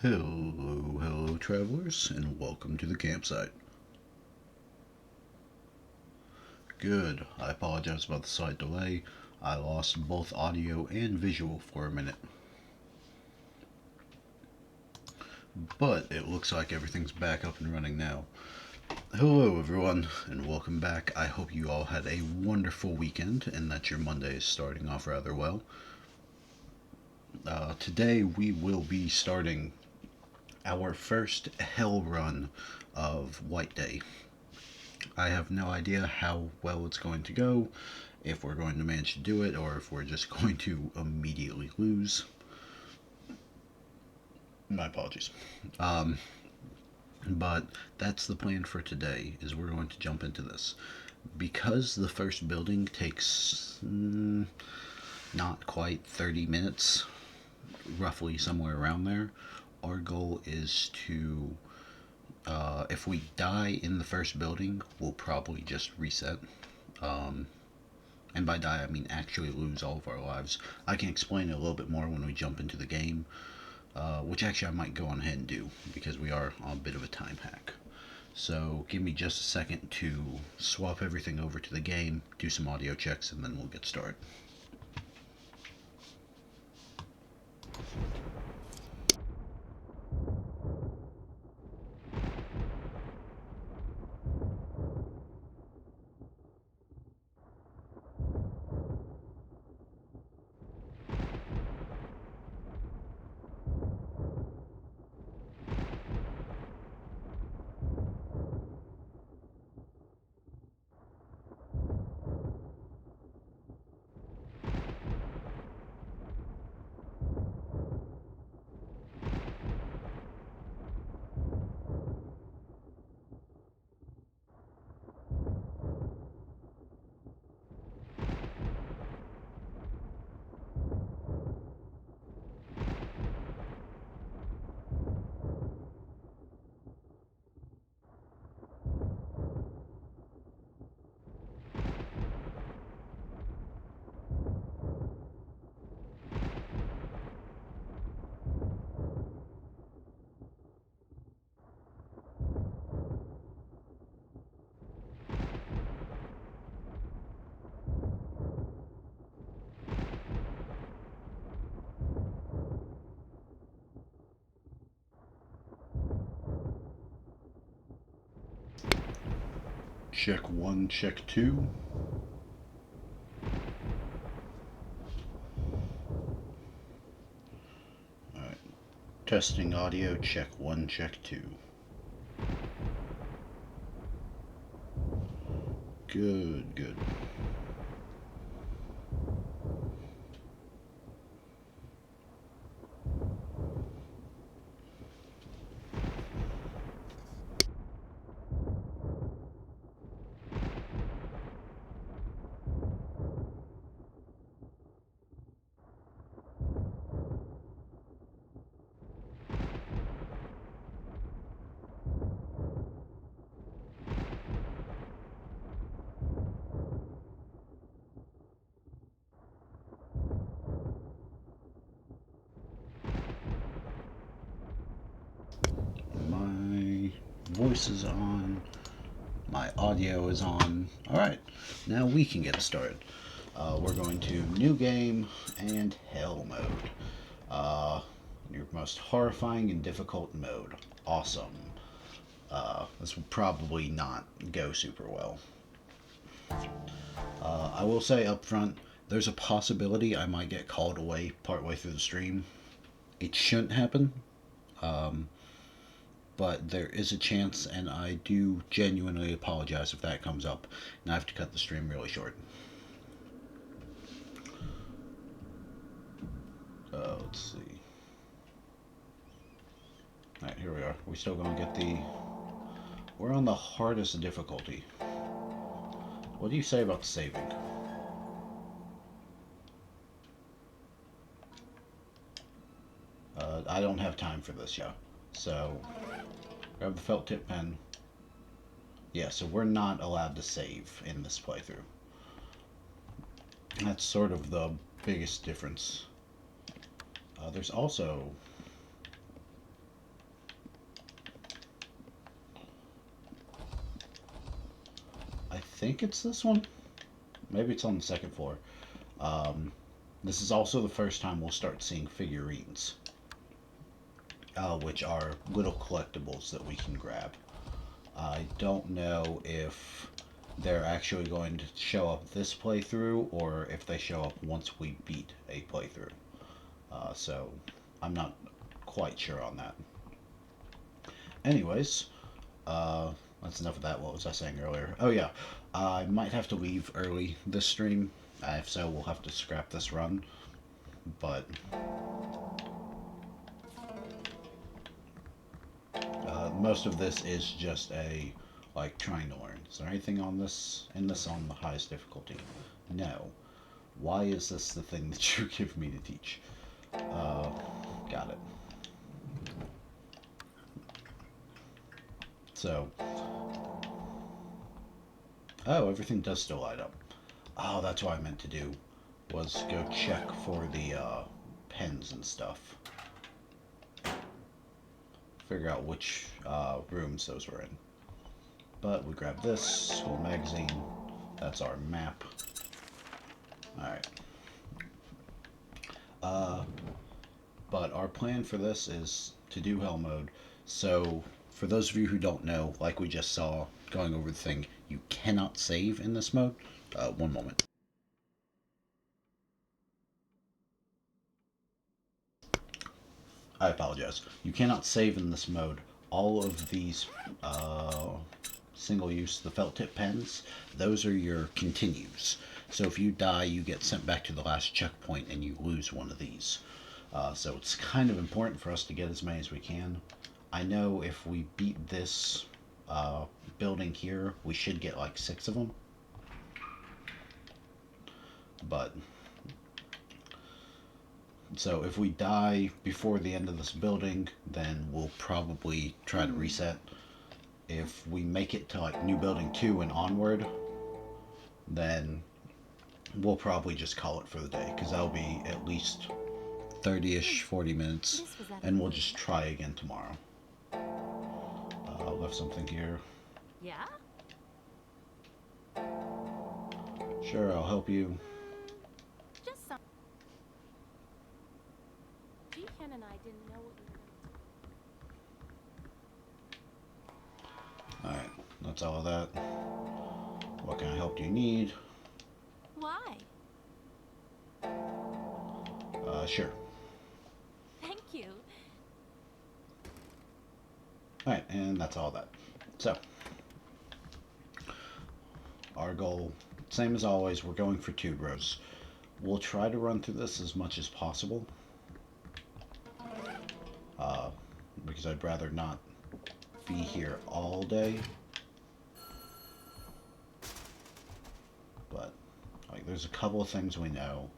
Hello, travelers, and welcome to the campsite. Good. I apologize about the slight delay. I lost both audio and visual for a minute. But it looks like everything's back up and running now. Hello, everyone, and welcome back. I hope you all had a wonderful weekend and that your Monday is starting off rather well. Today we will be starting our first hell run of White Day. I have no idea how well it's going to go, if we're going to manage to do it, or if we're just going to immediately lose. My apologies. Um, but that's the plan for today, is we're going to jump into this. Because the first building takes not quite 30 minutes, roughly somewhere around there, our goal is to if we die in the first building, we'll probably just reset. Um, and by die, I mean actually lose all of our lives. I can explain it a little bit more when we jump into the game, which actually I might go on ahead and do because we are on a bit of a time hack. So give me just a second to swap everything over to the game, do some audio checks, and then we'll get started. Check one, check two. Alright. Testing audio, check one, check two. Good. My voice is on. My audio is on. Alright, now we can get started. We're going to new game and hell mode. Your most horrifying and difficult mode. Awesome. This will probably not go super well. I will say up front, there's a possibility I might get called away partway through the stream. It shouldn't happen, but there is a chance, and I do genuinely apologize if that comes up, and I have to cut the stream really short. Let's see. Alright, here we are. We're still going to get the... We're on the hardest difficulty. What do you say about saving? I don't have time for this, yeah. So, grab the felt tip pen. Yeah, so we're not allowed to save in this playthrough. That's sort of the biggest difference. There's also... think it's this one. Maybe it's on the second floor. Um, this is also the first time we'll start seeing figurines, which are little collectibles that we can grab. I don't know if they're actually going to show up this playthrough or if they show up once we beat a playthrough. So I'm not quite sure on that. Anyways, that's enough of that. What was I saying earlier? Oh yeah, I might have to leave early this stream. If so, we'll have to scrap this run. But most of this is just like trying to learn. Is there anything on this on the highest difficulty? No. Why is this the thing that you give me to teach? Got it. So, oh, everything does still light up. Oh, that's what I meant to do, was go check for the pens and stuff. Figure out which rooms those were in. But we grab this, school magazine, that's our map. Alright. But our plan for this is to do hell mode. So, for those of you who don't know, like we just saw going over the thing, you cannot save in this mode. One moment. I apologize. You cannot save in this mode. All of these single use, the felt tip pens, those are your continues. So if you die, you get sent back to the last checkpoint and you lose one of these. So it's kind of important for us to get as many as we can. I know if we beat this building here, we should get like 6 of them. But so if we die before the end of this building, then we'll probably try to reset. If we make it to like new building 2 and onward, then we'll probably just call it for the day, because that'll be at least 30-ish, 40 minutes, and we'll just try again tomorrow. I left something here. Yeah? Sure, I'll help you. Just some. Jihan and I didn't know what we were. Alright, that's all of that. What kind of help do you need? Why? Sure. Thank you. Alright, and that's all that. So, our goal, same as always, we're going for Tuberose. We'll try to run through this as much as possible. Because I'd rather not be here all day. But, like, there's a couple of things we know.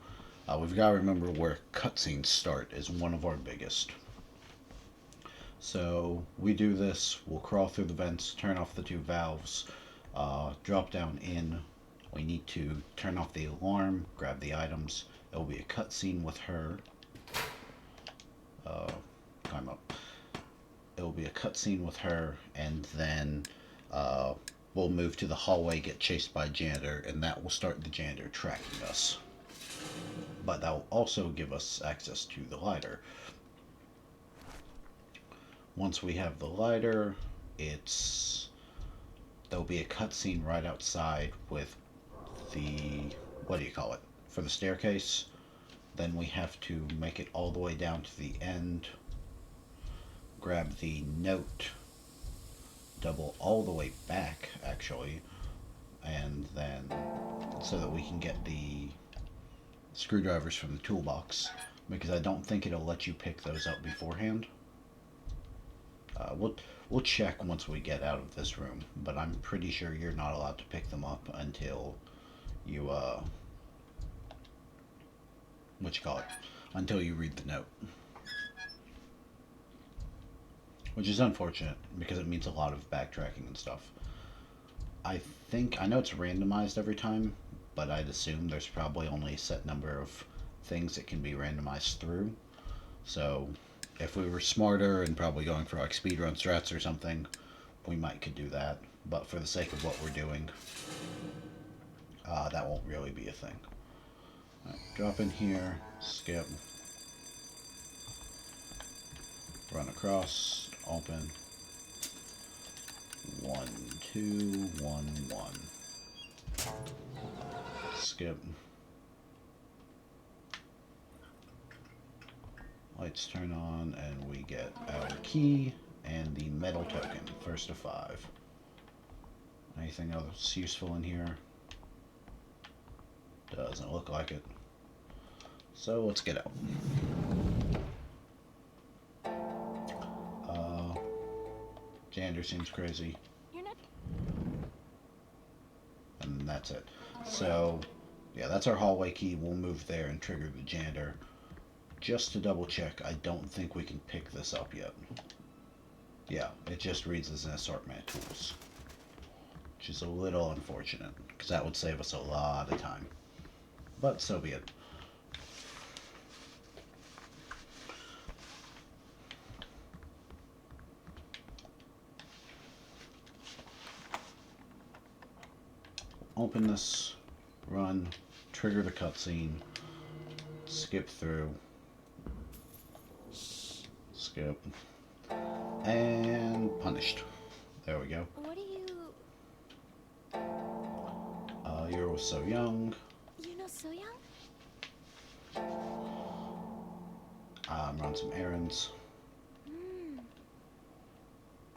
We've got to remember where cutscenes start is one of our biggest. So we do this, we'll crawl through the vents, turn off the 2 valves, drop down in. We need to turn off the alarm, grab the items. It'll be a cutscene with her. Climb up. It'll be a cutscene with her, and then we'll move to the hallway, get chased by a janitor, and that will start the janitor tracking us. But that will also give us access to the lighter. Once we have the lighter, there'll be a cutscene right outside with the, what do you call it, for the staircase. Then we have to make it all the way down to the end, grab the note, double all the way back actually, and then so that we can get the screwdrivers from the toolbox, because I don't think it'll let you pick those up beforehand. We'll check once we get out of this room, but I'm pretty sure you're not allowed to pick them up until you until you read the note, which is unfortunate because it means a lot of backtracking and stuff. I know it's randomized every time, but I'd assume there's probably only a set number of things that can be randomized through. So if we were smarter and probably going for like speedrun strats or something, we might could do that. But for the sake of what we're doing, that won't really be a thing. Right, drop in here, skip, run across, open, 1, 2, 1, 1. Skip. Lights turn on, and we get our key and the metal token, first of 5. Anything else useful in here? Doesn't look like it. So let's get out. Jander seems crazy. You're not. And that's it. So, yeah, that's our hallway key. We'll move there and trigger the Jander. Just to double check, I don't think we can pick this up yet. Yeah, it just reads as an assortment of tools. Which is a little unfortunate, because that would save us a lot of time. But so be it. Open this, run, trigger the cutscene, skip through, skip, and punished. There we go. What are you? You're so young. You know so young? Run some errands.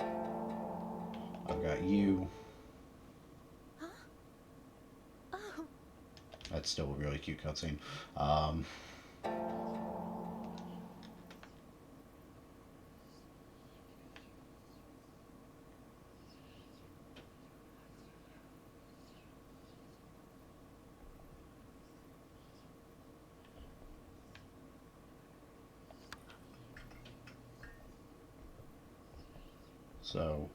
I've got you. Huh? Oh. That's still a really cute cutscene. So,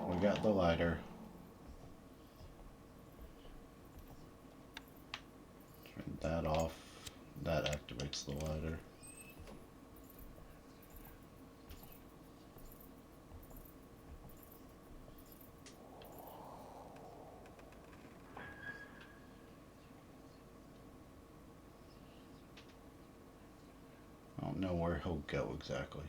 we got the lighter. Turn that off. That activates the lighter. I don't know where he'll go exactly.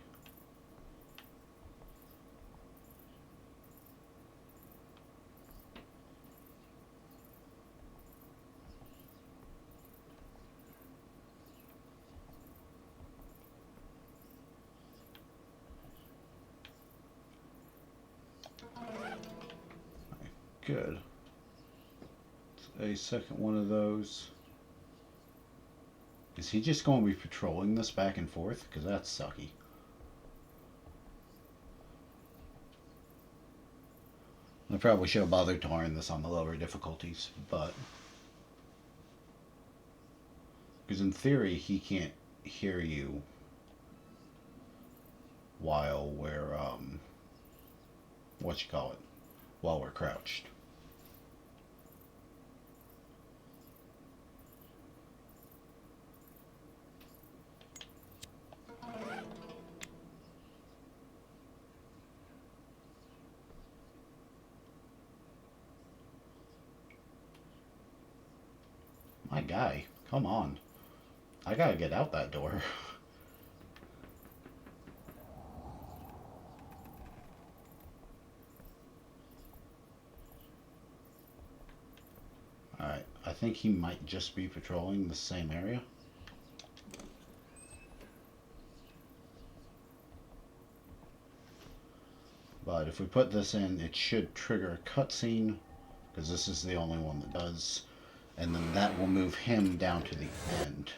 Good. A second one of those. Is he just going to be patrolling this back and forth? Because that's sucky. I probably should have bothered to learn this on the lower difficulties, but... Because in theory, he can't hear you while we're, while we're crouched. My guy, come on. I gotta get out that door. Alright, I think he might just be patrolling the same area. But if we put this in, it should trigger a cutscene, because this is the only one that does. And then that will move him down to the end.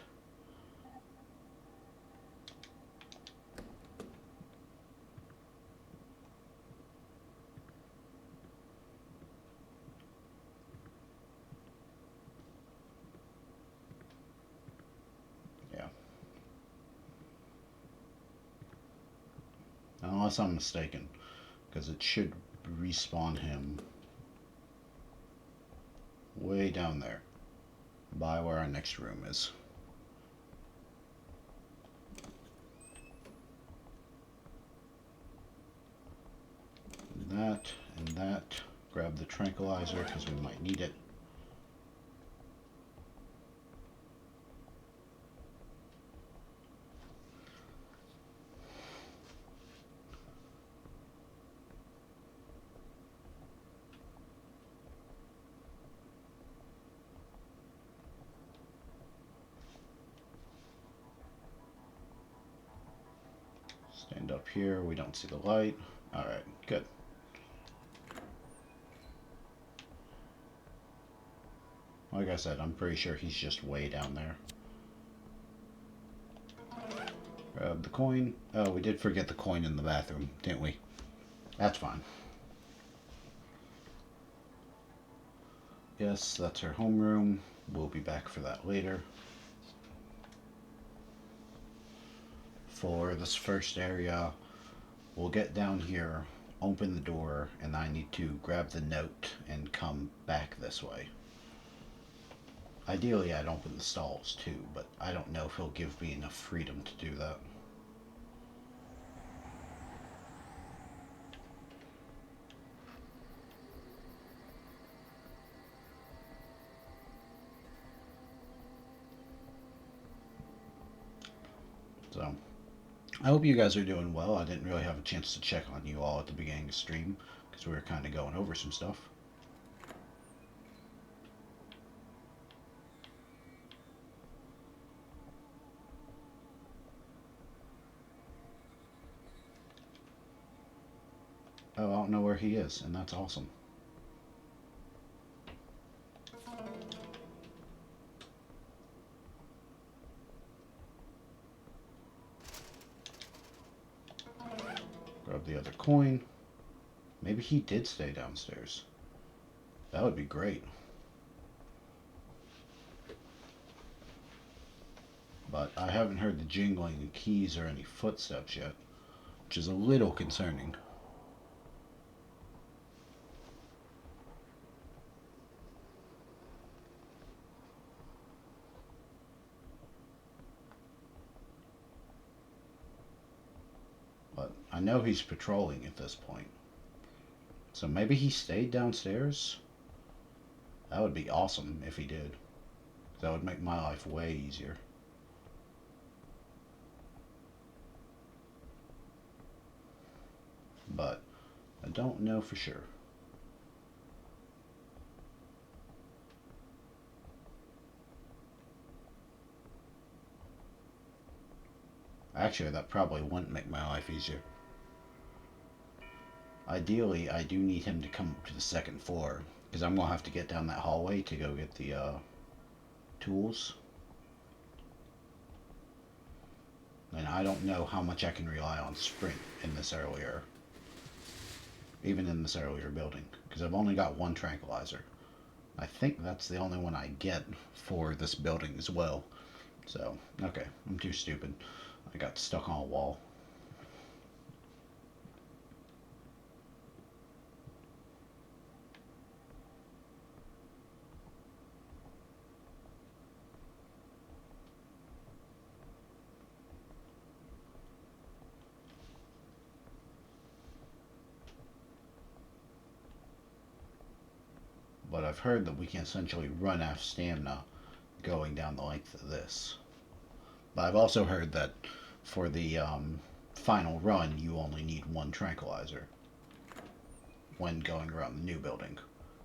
Yeah. Unless I'm mistaken, because it should respawn him way down there by where our next room is. And that, grab the tranquilizer because we might need it. Stand up here. We don't see the light. Alright, good. Like I said, I'm pretty sure he's just way down there. Grab the coin. Oh, we did forget the coin in the bathroom, didn't we? That's fine. Yes, that's her homeroom. We'll be back for that later. For this first area, we'll get down here, open the door, and I need to grab the note and come back this way. Ideally, I'd open the stalls too, but I don't know if he'll give me enough freedom to do that. So, I hope you guys are doing well. I didn't really have a chance to check on you all at the beginning of stream because we were kind of going over some stuff. Oh, I don't know where he is, and that's awesome. Grab the other coin. Maybe he did stay downstairs. That would be great. But I haven't heard the jingling of keys or any footsteps yet, which is a little concerning. But I know he's patrolling at this point. So maybe he stayed downstairs? That would be awesome if he did. That would make my life way easier. But I don't know for sure. Actually, that probably wouldn't make my life easier. Ideally, I do need him to come up to the second floor, because I'm going to have to get down that hallway to go get the tools. And I don't know how much I can rely on sprint in this earlier, even in this earlier building, because I've only got one tranquilizer. I think that's the only one I get for this building as well. So, okay, I'm too stupid. I got stuck on a wall. But I've heard that we can essentially run out of stamina going down the length of this. But I've also heard that for the final run, you only need one tranquilizer when going around the new building.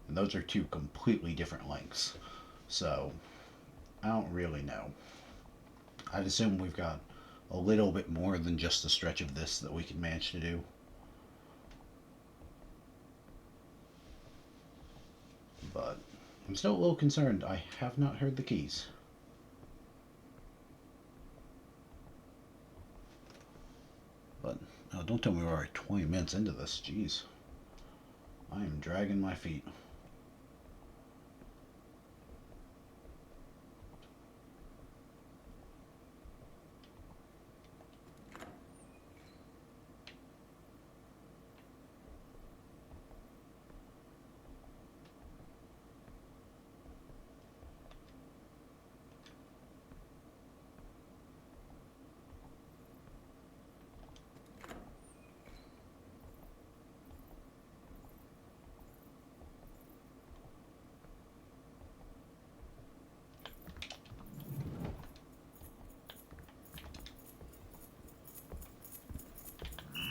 And those are two completely different lengths. So, I don't really know. I'd assume we've got a little bit more than just the stretch of this that we can manage to do. But I'm still a little concerned. I have not heard the keys. But don't tell me we're already 20 minutes into this. Jeez. I am dragging my feet.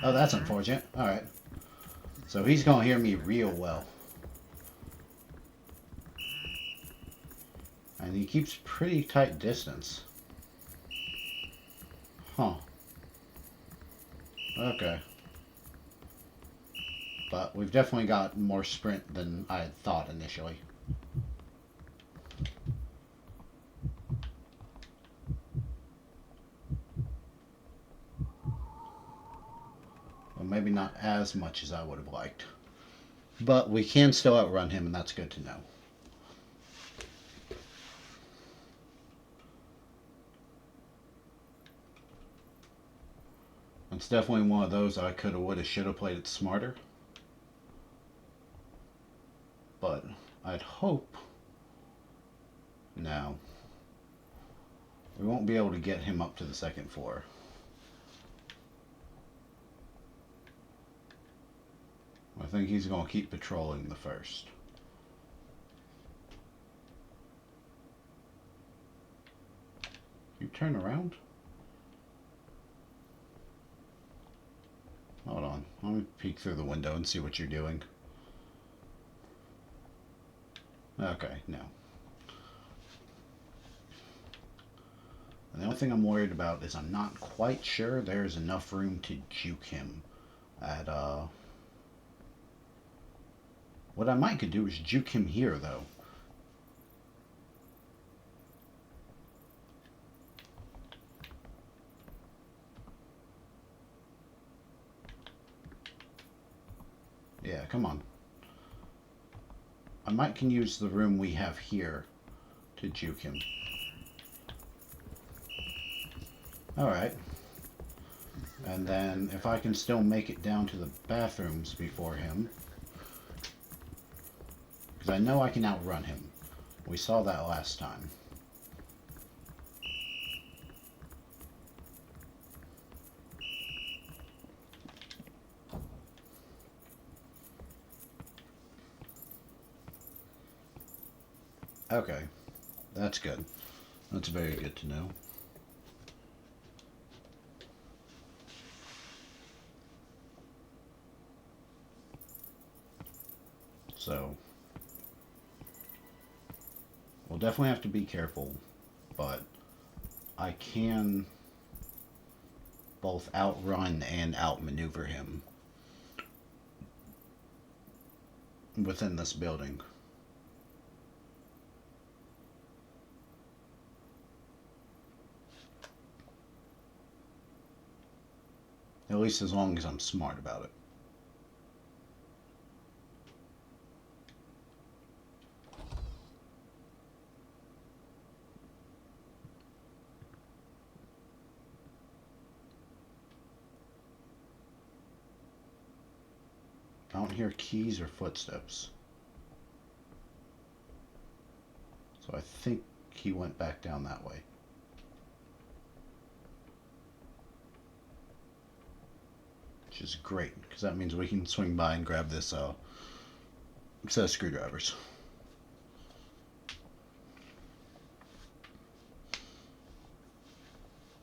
Oh, that's unfortunate. Alright. So he's gonna hear me real well. And he keeps pretty tight distance. Huh. Okay. But we've definitely got more sprint than I had thought initially. Well, maybe not as much as I would have liked. But we can still outrun him, and that's good to know. It's definitely one of those I could have, would have, should have played it smarter. But I'd hope now we won't be able to get him up to the second floor. I think he's going to keep patrolling the first. You turn around? Hold on. Let me peek through the window and see what you're doing. Okay, no. And the only thing I'm worried about is I'm not quite sure there's enough room to juke him at, What I might could do is juke him here, though. Yeah, come on. I might can use the room we have here to juke him. Alright. And then if I can still make it down to the bathrooms before him. Because I know I can outrun him. We saw that last time. Okay. That's good. That's very good to know. So, we'll definitely have to be careful, but I can both outrun and outmaneuver him within this building. At least as long as I'm smart about it. I don't hear keys or footsteps. So I think he went back down that way. Which is great, because that means we can swing by and grab this set of screwdrivers.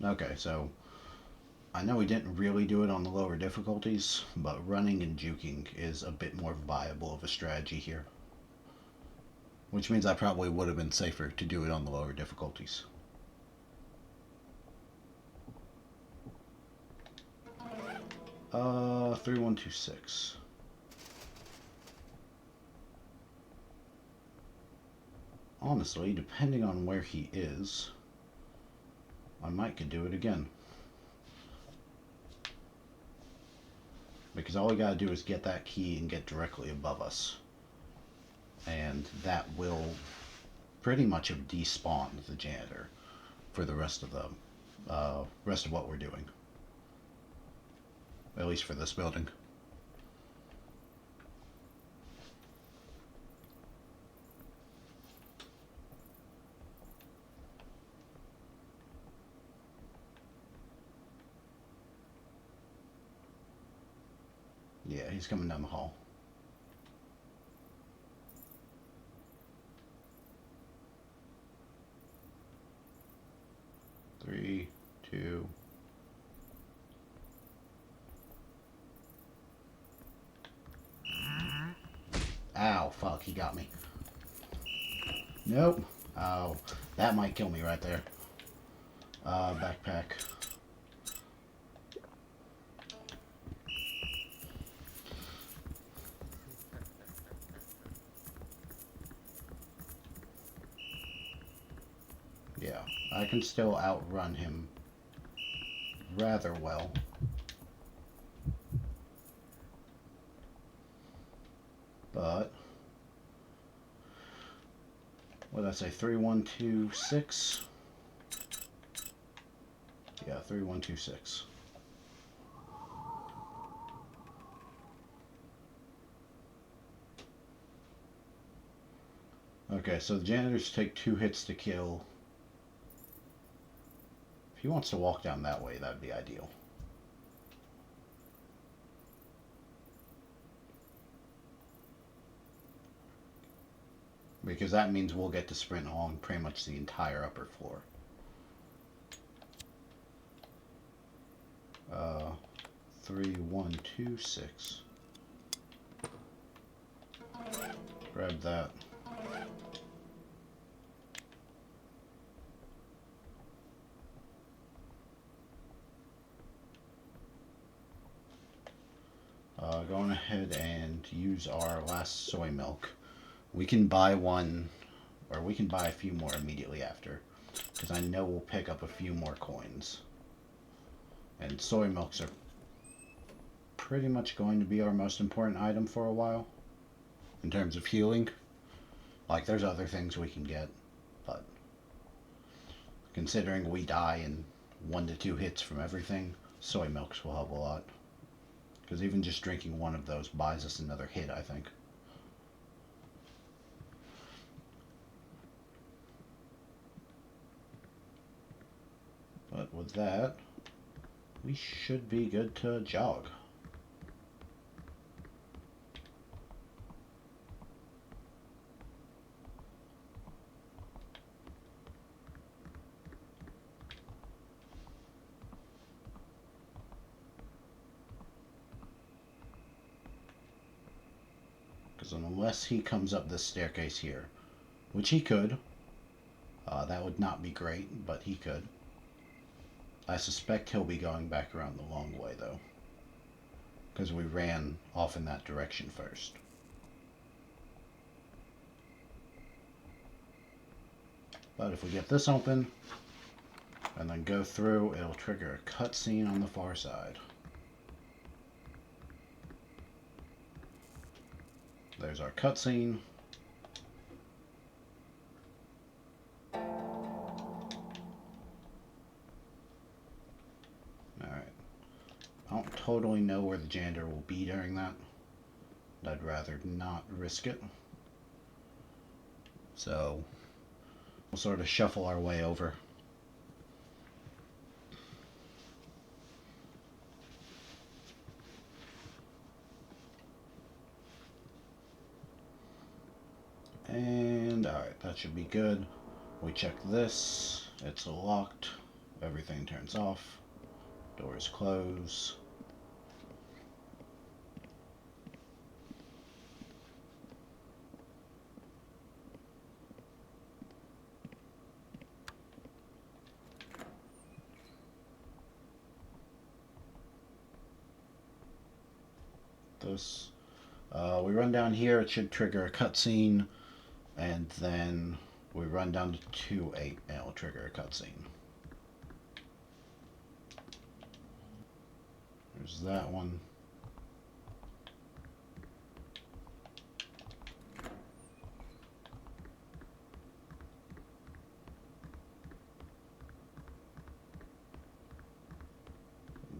Okay, so I know we didn't really do it on the lower difficulties, but running and juking is a bit more viable of a strategy here. Which means I probably would have been safer to do it on the lower difficulties. 3126. Honestly, depending on where he is, I might could do it again. Because all we gotta do is get that key and get directly above us. And that will pretty much have despawned the janitor for the rest of what we're doing. At least for this building. Yeah, he's coming down the hall. Three, two. Ow, fuck, he got me. Nope. Oh, that might kill me right there. Backpack. Yeah, I can still outrun him rather well. But what did I say? 3126. Yeah, 3126. Okay, so the janitors take 2 hits to kill. If he wants to walk down that way, that'd be ideal. Because that means we'll get to sprint along pretty much the entire upper floor. 3126. Grab that. Going ahead and use our last soy milk. We can buy one, or we can buy a few more immediately after, because I know we'll pick up a few more coins. And soy milks are pretty much going to be our most important item for a while, in terms of healing. Like, there's other things we can get, but considering we die in 1 to 2 hits from everything, soy milks will help a lot. Because even just drinking one of those buys us another hit, I think. But with that, we should be good to jog. Because unless he comes up this staircase here, which he could, that would not be great, but he could. I suspect he'll be going back around the long way, though, because we ran off in that direction first. But if we get this open, and then go through, it'll trigger a cutscene on the far side. There's our cutscene. Alright. I don't totally know where the janitor will be during that. I'd rather not risk it. So, we'll sort of shuffle our way over. And, alright, that should be good. We check this. It's locked. Everything turns off. Doors close. This. We run down here, it should trigger a cutscene, and then we run down to 2-8 and it'll trigger a cutscene. There's that one.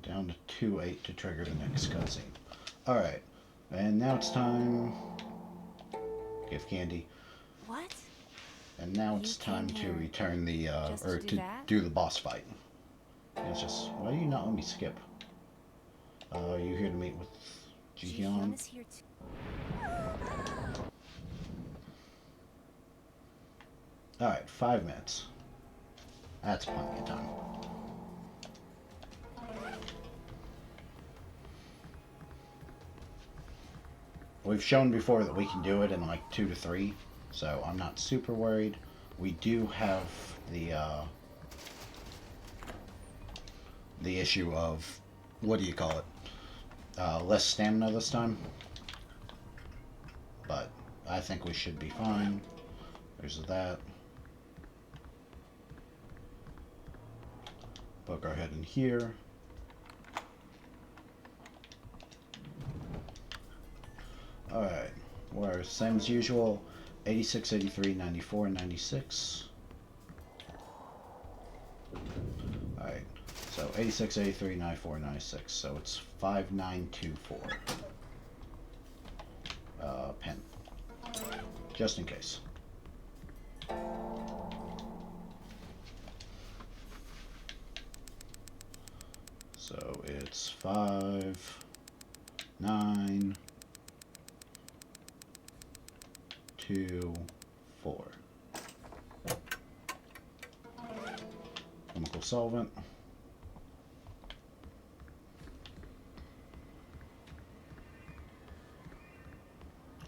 Down to 2-8 to trigger the next cutscene. Alright, and now it's time. Give candy. What? And now it's You time came to here return the, just or to do to that? do the boss fight. It's just, why do you not let me skip? You here to meet with Jihyun? Is here too. Alright, 5 minutes. That's plenty of time. we've shown before that we can do it in like 2 to 3, so I'm not super worried. We do have the issue of, what do you call it? Less stamina this time. But I think we should be fine. There's that. Poke our head in here. Alright, we're same as usual. 86, 83, 94, 96. Alright, so 86, 83, 94, 96. So it's 5924. Pen. Just in case. So it's 5, 9, 2, 4. Chemical solvent.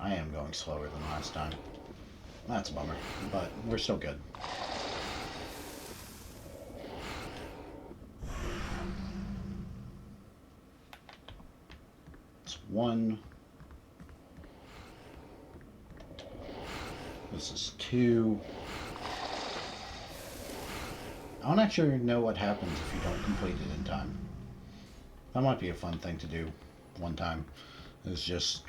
I am going slower than last time. That's a bummer, but we're still good. It's 1. This is 2. I don't actually know what happens if you don't complete it in time. That might be a fun thing to do one time, is just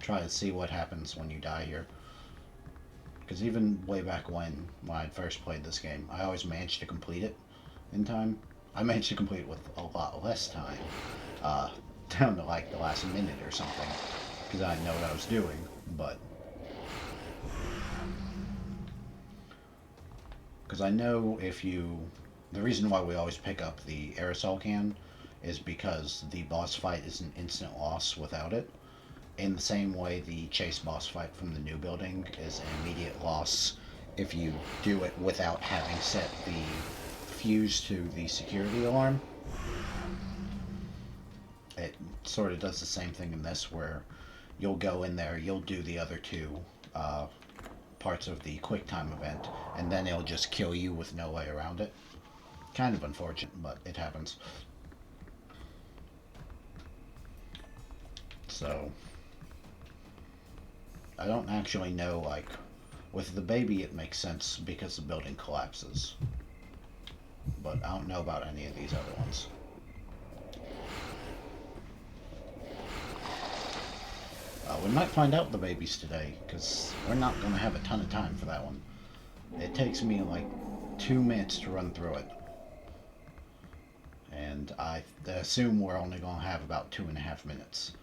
try to see what happens when you die here. Because even way back when I first played this game, I always managed to complete it in time. I managed to complete it with a lot less time, down to like the last minute or something, because I didn't know what I was doing, but... Because I know if you... The reason why we always pick up the aerosol can is because the boss fight is an instant loss without it. In the same way the chase boss fight from the new building is an immediate loss if you do it without having set the fuse to the security alarm. It sort of does the same thing in this, where you'll go in there, you'll do the other two parts of the quick time event, and then it'll just kill you with no way around it. Kind of unfortunate, but it happens. So... I don't actually know, like, with the baby it makes sense because the building collapses. But I don't know about any of these other ones. We might find out the babies today, because we're not going to have a ton of time for that one. It takes me like 2 minutes to run through it. And I assume we're only going to have about 2.5 minutes.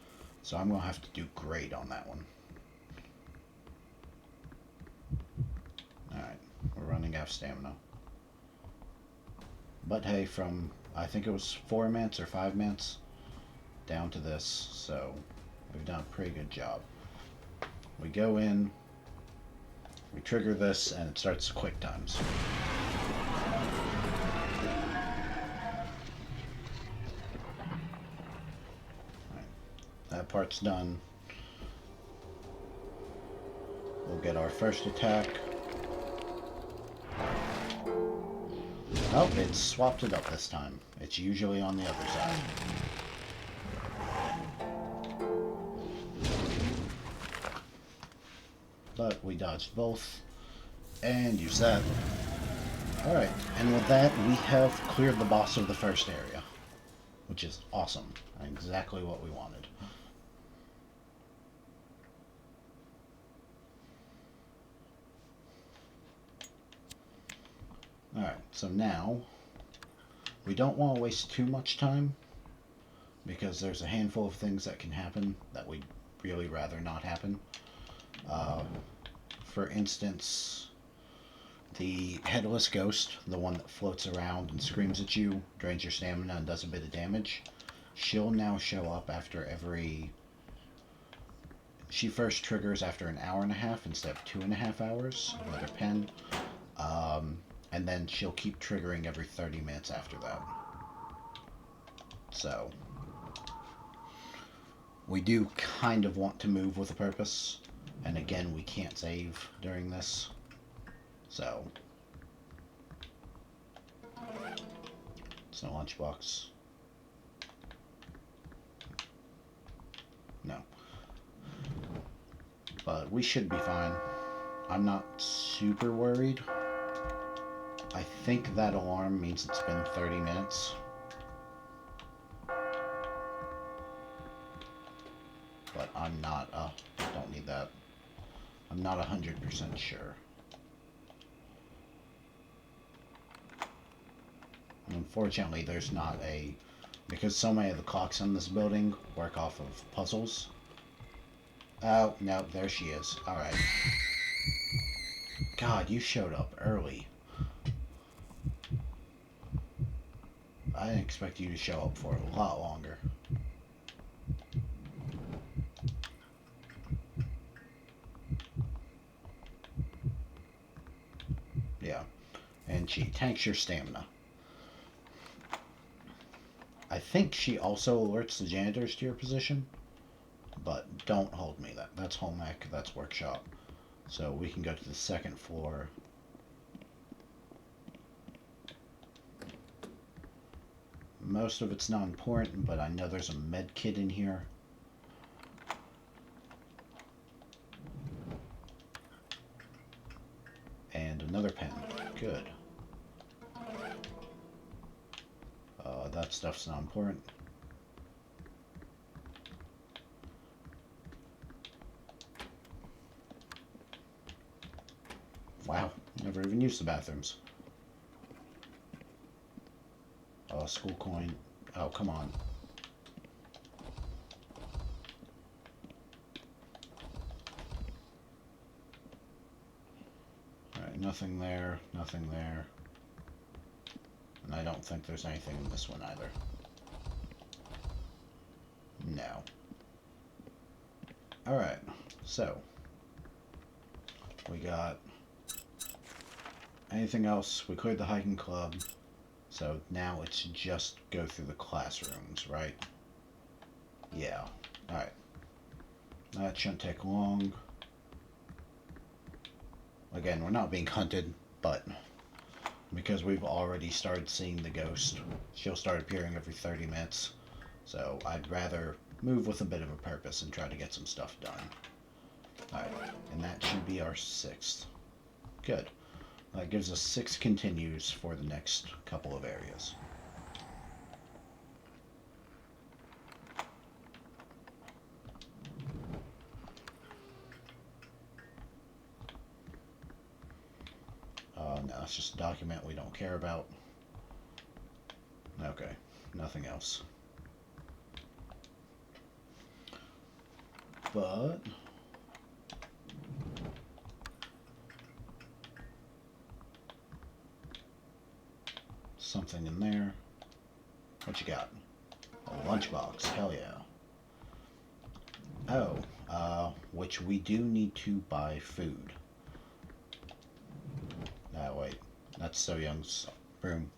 So I'm going to have to do great on that one. Alright, we're running out of stamina. But hey, from, I think it was 4 minutes or 5 minutes down to this, so we've done a pretty good job. We go in, we trigger this, and it starts quick times. Alright, that part's done. We'll get our first attack. Oh, it swapped it up this time. It's usually on the other side. But we dodged both. And use that. Alright, and with that, we have cleared the boss of the first area. Which is awesome. Exactly what we wanted. Alright, so now, we don't want to waste too much time, because there's a handful of things that can happen that we'd really rather not happen. For instance, the headless ghost, the one that floats around and screams at you, drains your stamina and does a bit of damage, she'll now show up after every... She first triggers after an hour and a half instead of 2.5 hours, another pen. And then she'll keep triggering every 30 minutes after that. So, We do kind of want to move with a purpose, and again, we can't save during this, so it's no lunchbox. No. But we should be fine. I'm not super worried. I think that alarm means it's been 30 minutes. But I'm not, don't need that. I'm not 100% sure. Unfortunately, there's not a... Because so many of the clocks in this building work off of puzzles. Oh, no, there she is. Alright. God, you showed up early. I didn't expect you to show up for a lot longer. Yeah. And she tanks your stamina. I think she also alerts the janitors to your position. But don't hold me. That's home ec, that's workshop. So we can go to the second floor. Most of it's not important, but I know there's a med kit in here. And another pen. Good. That stuff's not important. Wow, never even used the bathrooms. School coin. Oh, come on. Alright, nothing there, nothing there. And I don't think there's anything in this one either. No. Alright, so. We got... Anything else? We cleared the hiking club. So now it's just go through the classrooms, right? Yeah. Alright. That shouldn't take long. Again, we're not being hunted, but because we've already started seeing the ghost, she'll start appearing every 30 minutes. So I'd rather move with a bit of a purpose and try to get some stuff done. Alright, and that should be our 6th. Good. That gives us 6 continues for the next couple of areas. No, it's just a document we don't care about. Okay, nothing else. But... something in there. What you got? A lunchbox. Hell yeah. Oh, which we do need to buy food. No, wait. That's So Young's room.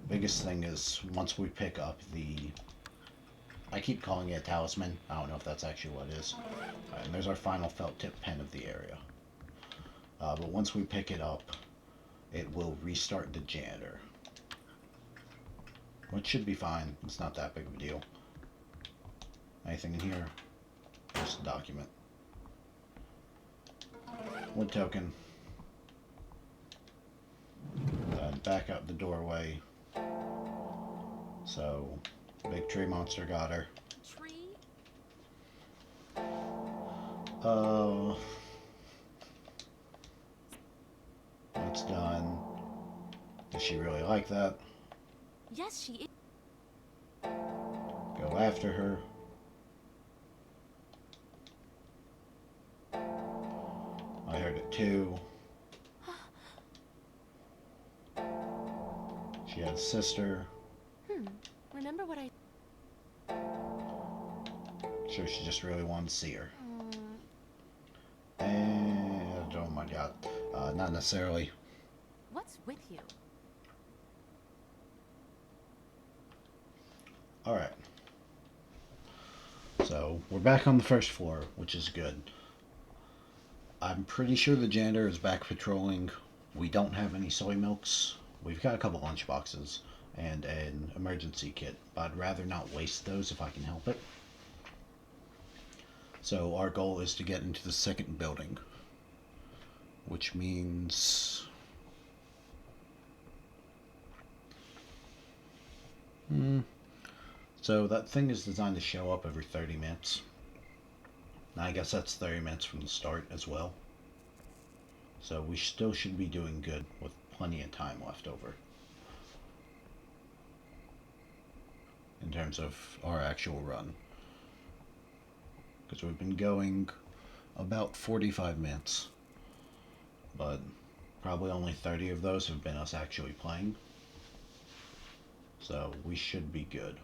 Biggest thing is once we pick up the... I keep calling it a talisman. I don't know if that's actually what it is. Right, and there's our final felt tip pen of the area. But once we pick it up, it will restart the janitor. Which should be fine. It's not that big of a deal. Anything in here? Just a document. Wood token. Then back out the doorway. So, big tree monster got her. Tree? That's done. Does she really like that? Yes, she is. Go after her. I heard it too. She had a sister. Remember what I... Sure, she just really wanted to see her. And, oh my god. Not necessarily. What's with you? Alright. So we're back on the first floor, which is good. I'm pretty sure the janitor is back patrolling. We don't have any soy milks. We've got a couple lunch boxes and an emergency kit, but I'd rather not waste those if I can help it. So our goal is to get into the second building, which means so that thing is designed to show up every 30 minutes. I guess that's 30 minutes from the start as well. So we still should be doing good with plenty of time left over in terms of our actual run. Because we've been going about 45 minutes, but probably only 30 of those have been us actually playing. So we should be good.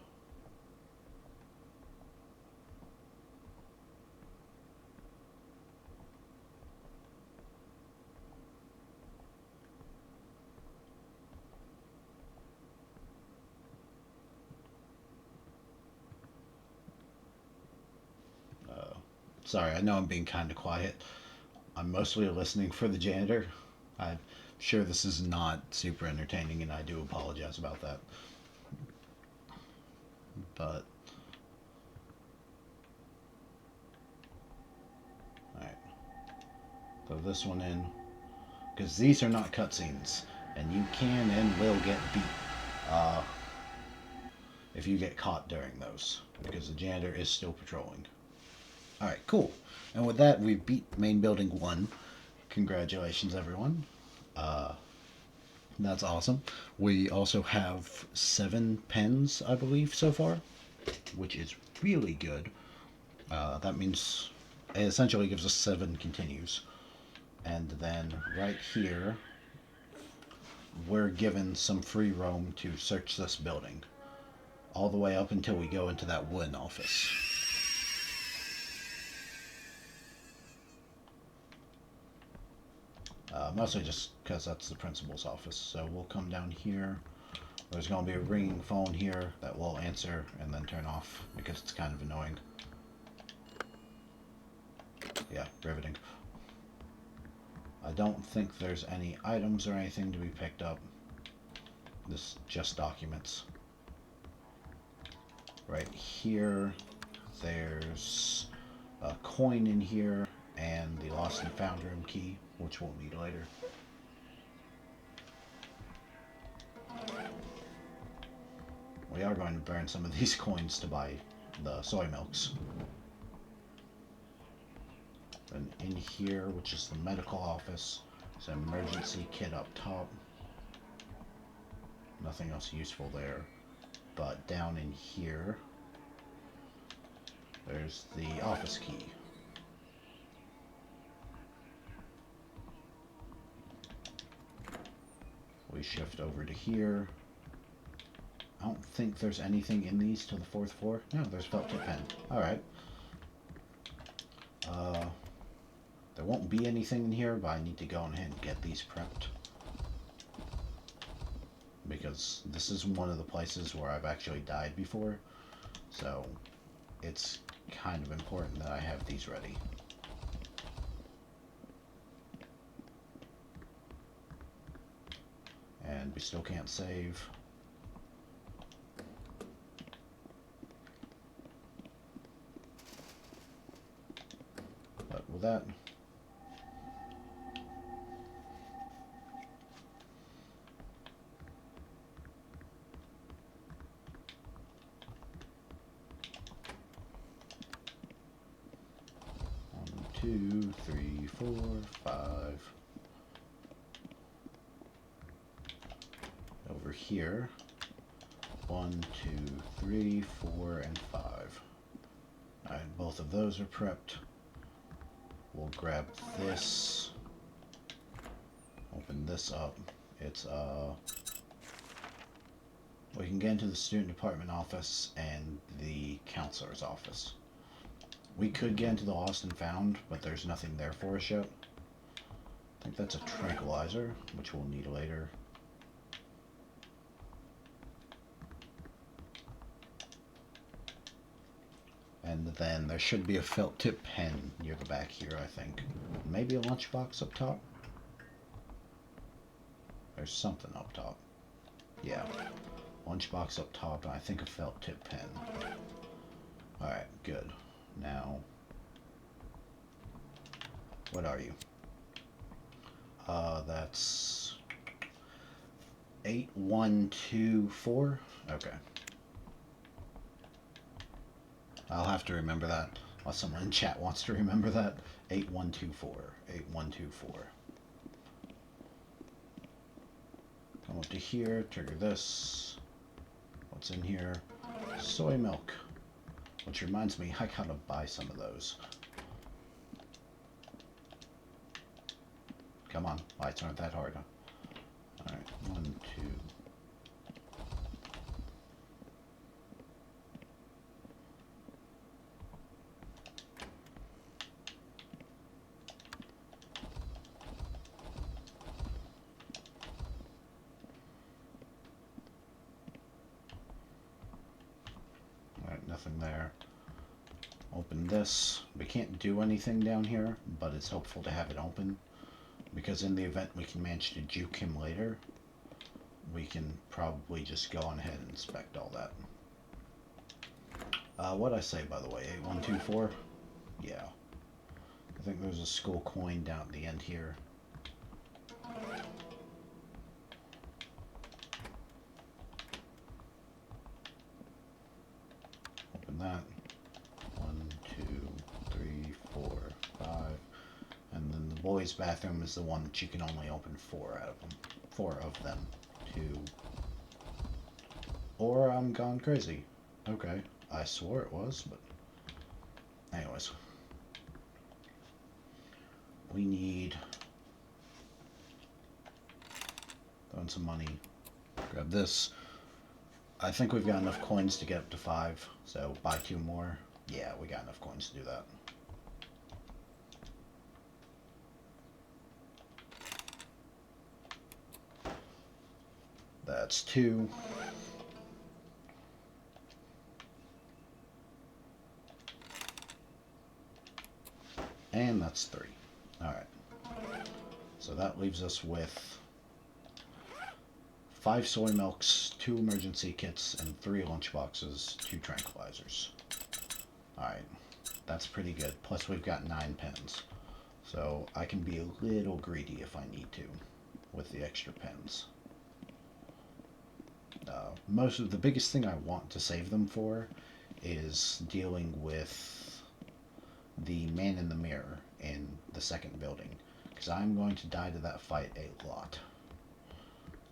Sorry, I know I'm being kind of quiet. I'm mostly listening for the janitor. I'm sure this is not super entertaining, and I do apologize about that. But alright. Throw this one in. Because these are not cutscenes. And you can and will get beat if you get caught during those. Because the janitor is still patrolling. Alright, cool. And with that, we beat main building 1. Congratulations, everyone. That's awesome. We also have 7 pens, I believe, so far, which is really good. That means it essentially gives us 7 continues. And then right here, we're given some free roam to search this building, all the way up until we go into that wooden office. Mostly just because that's the principal's office. So we'll come down here. There's going to be a ringing phone here that we'll answer and then turn off because it's kind of annoying. Yeah, riveting. I don't think there's any items or anything to be picked up. This just documents. Right here, there's a coin in here and the lost and found room key, which we'll need later. We are going to burn some of these coins to buy the soy milks. And in here, which is the medical office, there's an emergency kit up top. Nothing else useful there. But down in here, there's the office key. We shift over to here. I don't think there's anything in these to the 4th floor. No, there's felt tip pen. Alright. There won't be anything in here, but I need to go ahead and get these prepped. Because this is one of the places where I've actually died before. So it's kind of important that I have these ready. And we still can't save. But with that, one, 2, 3, 4, 5. Over here, 1, 2, 3, 4, and 5. Alright, both of those are prepped. We'll grab this, open this up. It's we can get into the student department office and the counselor's office. We could get into the lost and found, but there's nothing there for us yet. I think that's a tranquilizer, which we'll need later. And then there should be a felt tip pen near the back here, I think. Maybe a lunchbox up top? There's something up top. Yeah. Lunchbox up top, and I think a felt tip pen. Alright, good. Now, what are you? That's 8124? Okay. I'll have to remember that. Unless someone in chat wants to remember that. 8124. 8124. Come up to here, trigger this. What's in here? Soy milk. Which reminds me, I gotta buy some of those. Come on, lights aren't that hard, huh? Alright, 1, 2. Alright, nothing there. Open this. We can't do anything down here, but it's helpful to have it open. Because in the event we can manage to juke him later, we can probably just go on ahead and inspect all that. What'd I say, by the way? 8124? Yeah. I think there's a skull coin down at the end here. Open that. 1, 2, 3, 4, 5. And then the boys' bathroom is the one that you can only open 4 out of them. 4 of them. 2. Or I'm gone crazy. Okay. I swore it was, but anyways. We need throwing some money. Grab this. I think we've got enough coins to get up to 5, so buy 2 more. Yeah, we got enough coins to do that. That's 2. And that's 3. Alright. So that leaves us with 5 soy milks, 2 emergency kits, and 3 lunchboxes, 2 tranquilizers. Alright. That's pretty good. Plus we've got 9 pens. So I can be a little greedy if I need to with the extra pens. Most of the biggest thing I want to save them for is dealing with the man in the mirror in the second building, because I'm going to die to that fight a lot.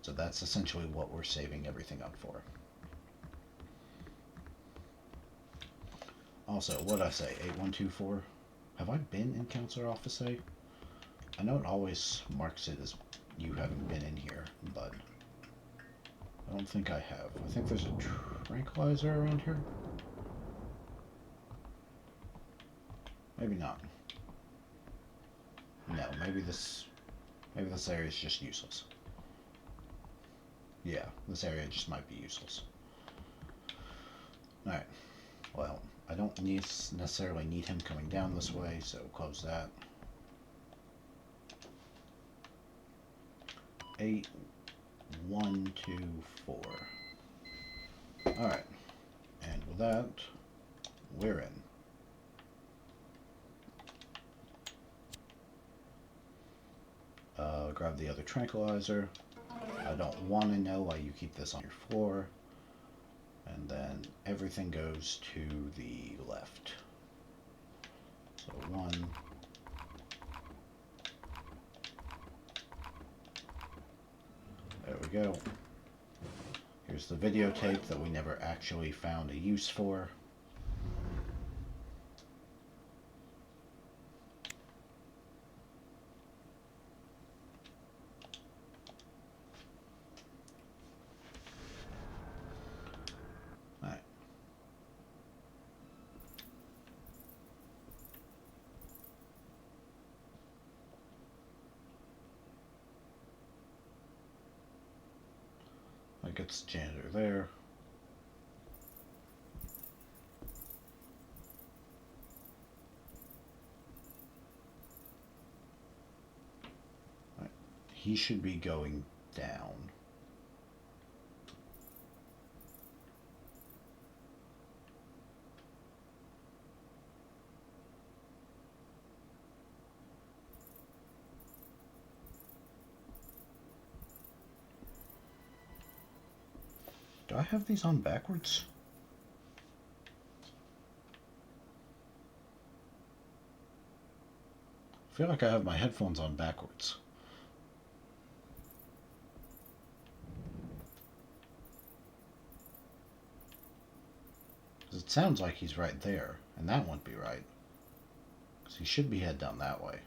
So that's essentially what we're saving everything up for. Also, what'd I say? 8124? Have I been in Counselor Office A? I know it always marks it as you haven't been in here, but I don't think I have. I think there's a tranquilizer around here. Maybe not. No, maybe this area is just useless. Yeah, this area just might be useless. Alright. Well, I don't necessarily need him coming down this way, so close that. 8, 1, 2, 4. Alright. And with that, we're in. Grab the other tranquilizer. I don't want to know why you keep this on your floor. And then everything goes to the left. So 1. There we go. Here's the videotape that we never actually found a use for. That gets the janitor there. he should be going down. Do I have these on backwards? I feel like I have my headphones on backwards. It sounds like he's right there, and that wouldn't be right. Because he should be head down that way.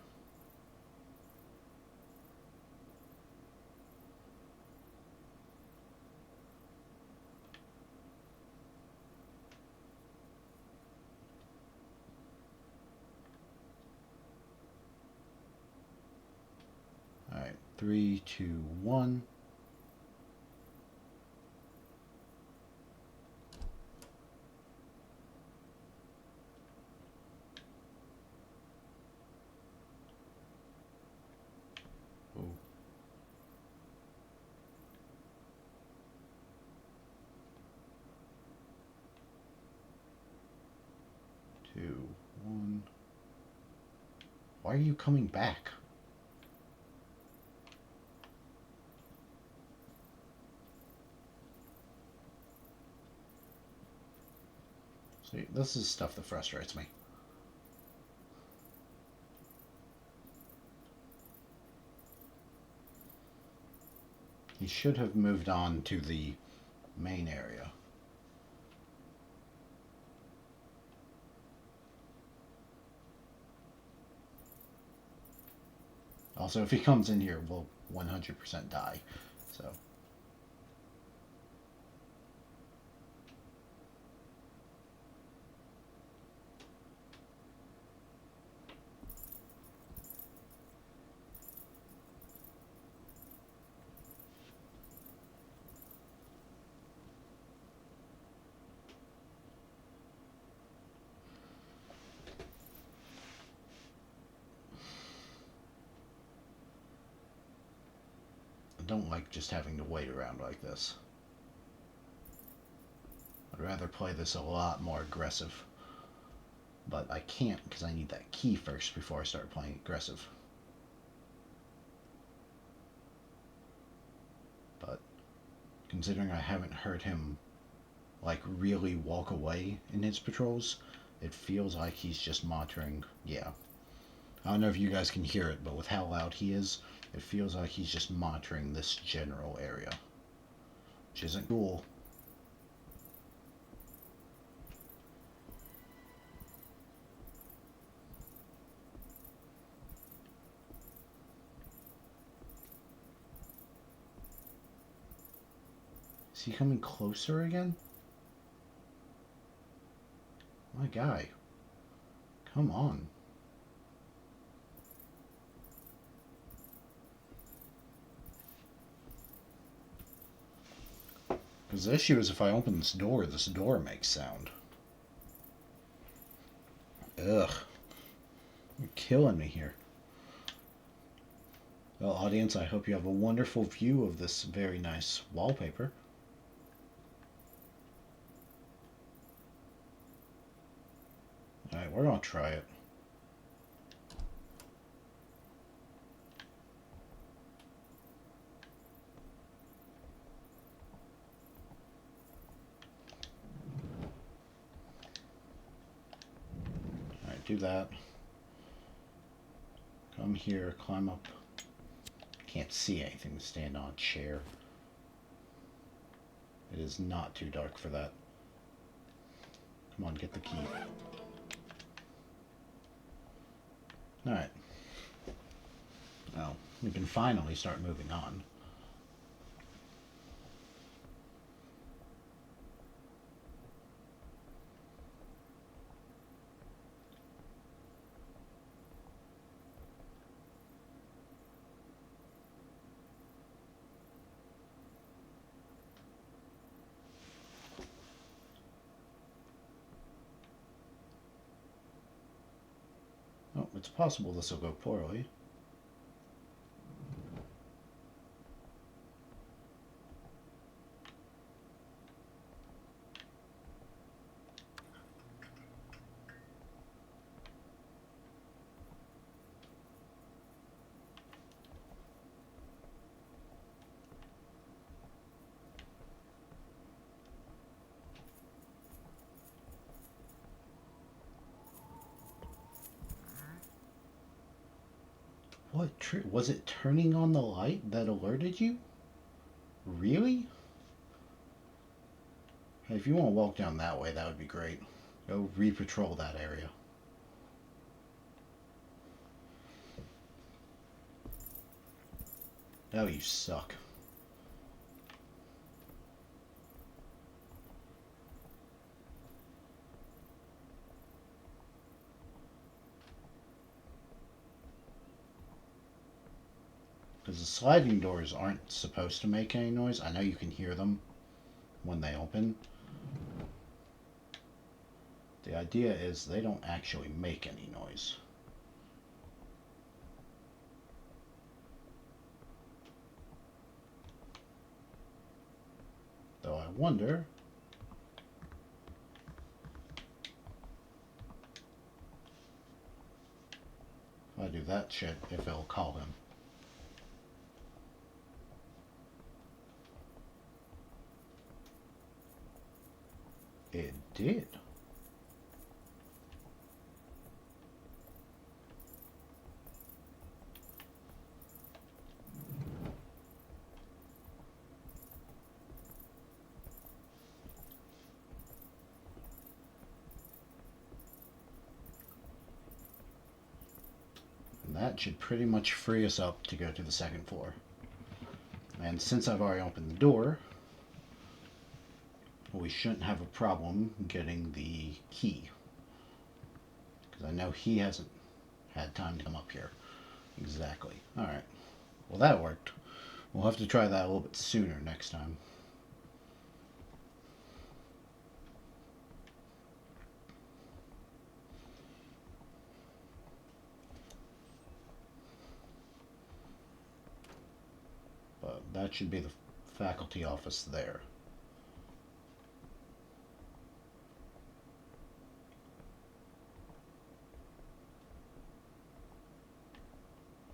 Alright, 3, 2, 1. Oh. 2, 1. Why are you coming back? See, this is stuff that frustrates me. He should have moved on to the main area. Also, if he comes in here, we'll 100% die. So. I don't like just having to wait around like this. I'd rather play this a lot more aggressive. But I can't because I need that key first before I start playing aggressive. But considering I haven't heard him like really walk away in his patrols, it feels like he's just monitoring. Yeah. I don't know if you guys can hear it, but with how loud he is, it feels like he's just monitoring this general area. Which isn't cool. Is he coming closer again? My guy. Come on. Because the issue is if I open this door makes sound. Ugh. You're killing me here. Well, audience, I hope you have a wonderful view of this very nice wallpaper. Alright, we're gonna try it. Alright, do that. Come here, climb up. Can't see anything to stand on a chair. It is not too dark for that. Come on, get the key. Alright. Well, we can finally start moving on. Oh, it's possible this will go poorly. Was it turning on the light that alerted you? Really? Hey, if you want to walk down that way, that would be great. Go re-patrol that area. Oh, you suck. Because the sliding doors aren't supposed to make any noise. I know you can hear them when they open. The idea is they don't actually make any noise. Though I wonder if I do that shit, if it'll call him. It did. And that should pretty much free us up to go to the second floor. And since I've already opened the door, we shouldn't have a problem getting the key. Because I know he hasn't had time to come up here. Exactly. Alright. Well, that worked. We'll have to try that a little bit sooner next time. But that should be the faculty office there.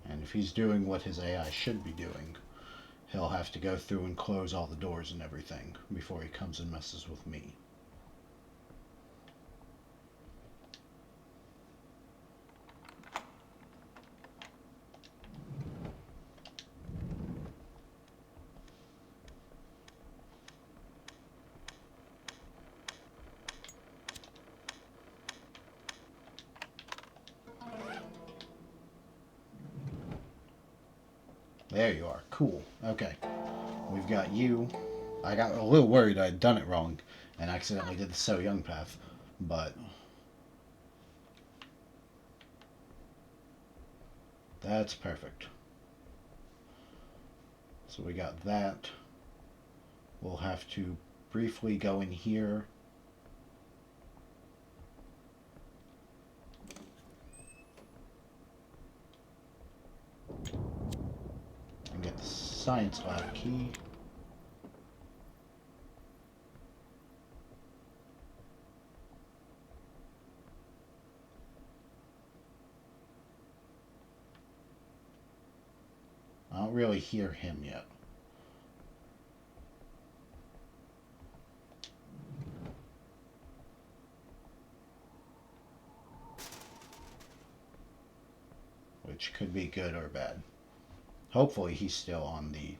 And if he's doing what his AI should be doing, he'll have to go through and close all the doors and everything before he comes and messes with me. There you are. Cool. Okay. We've got you. I got a little worried I'd done it wrong and accidentally did the So Young path, but that's perfect. So we got that. We'll have to briefly go in here. And get the science lab key. I don't really hear him yet. Which could be good or bad. Hopefully he's still on the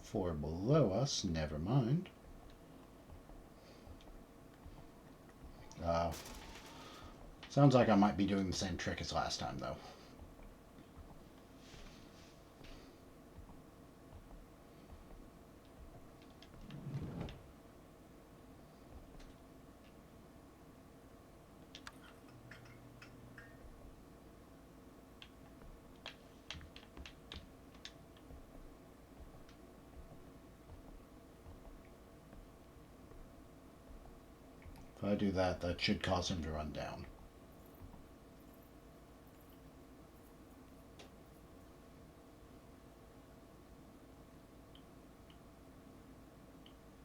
floor below us. Never mind. Sounds like I might be doing the same trick as last time, though. If I do that, that should cause him to run down.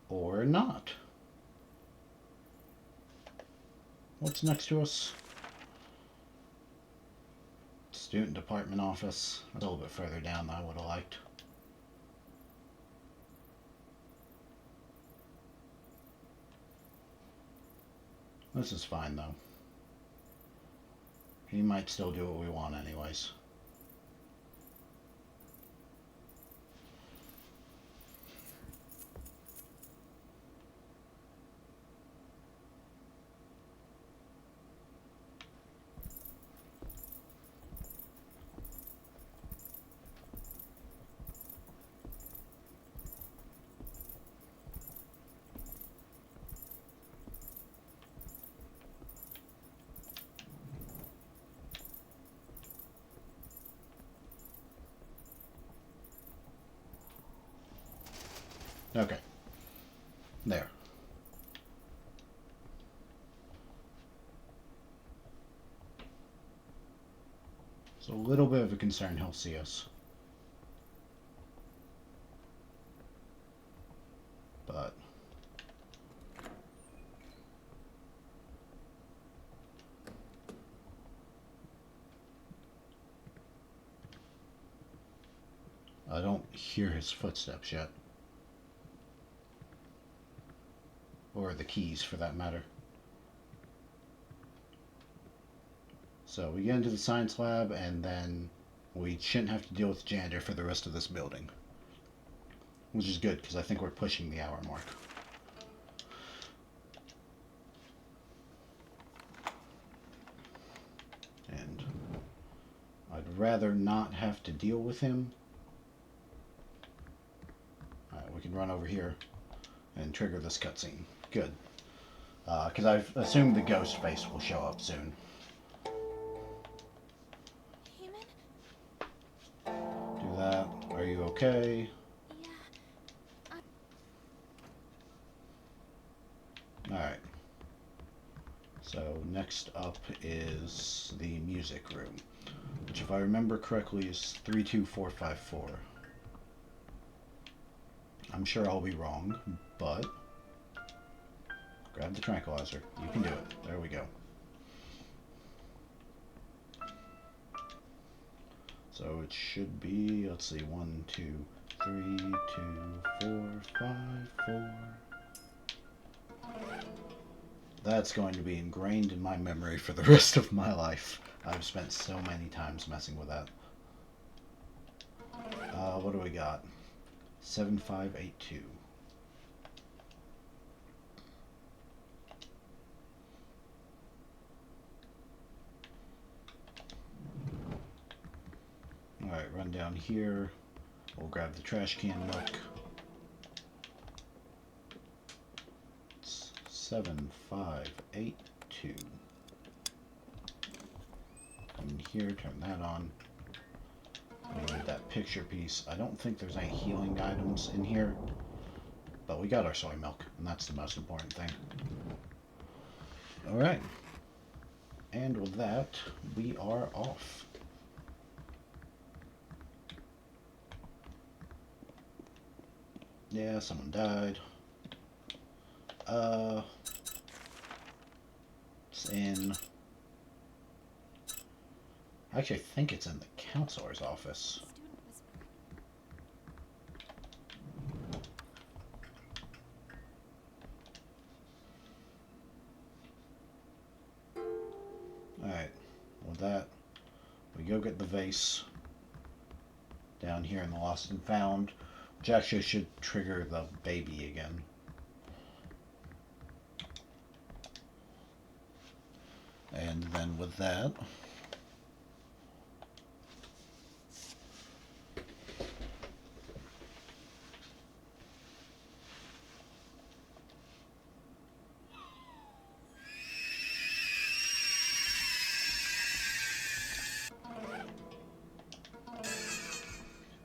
Or not. What's next to us? Student department office. A little bit further down than I would have liked. This is fine, though. He might still do what we want anyways. Okay. There. So a little bit of a concern he'll see us. But I don't hear his footsteps yet. Or the keys, for that matter. So we get into the science lab, and then we shouldn't have to deal with janitor for the rest of this building. Which is good, because I think we're pushing the hour mark. And I'd rather not have to deal with him. Alright, we can run over here and trigger this cutscene. Good. Because I've assumed the ghost face will show up soon. Do that. Are you okay? Alright. So next up is the music room, which if I remember correctly is 32454. I'm sure I'll be wrong, but grab the tranquilizer. You can do it. There we go. So it should be, let's see, 1, 2, 3, 2, 4, 5, 4. That's going to be ingrained in my memory for the rest of my life. I've spent so many times messing with that. What do we got? 7582. Alright, run down here. We'll grab the trash can nook. It's 7582. Come in here, turn that on. We need that picture piece. I don't think there's any healing items in here, but we got our soy milk, and that's the most important thing. Alright. And with that, we are off. Yeah, someone died. It's in... Actually, I think it's in the counselor's office. Alright, with that, we go get the vase down here in the Lost and Found, which actually should trigger the baby again. And then with that,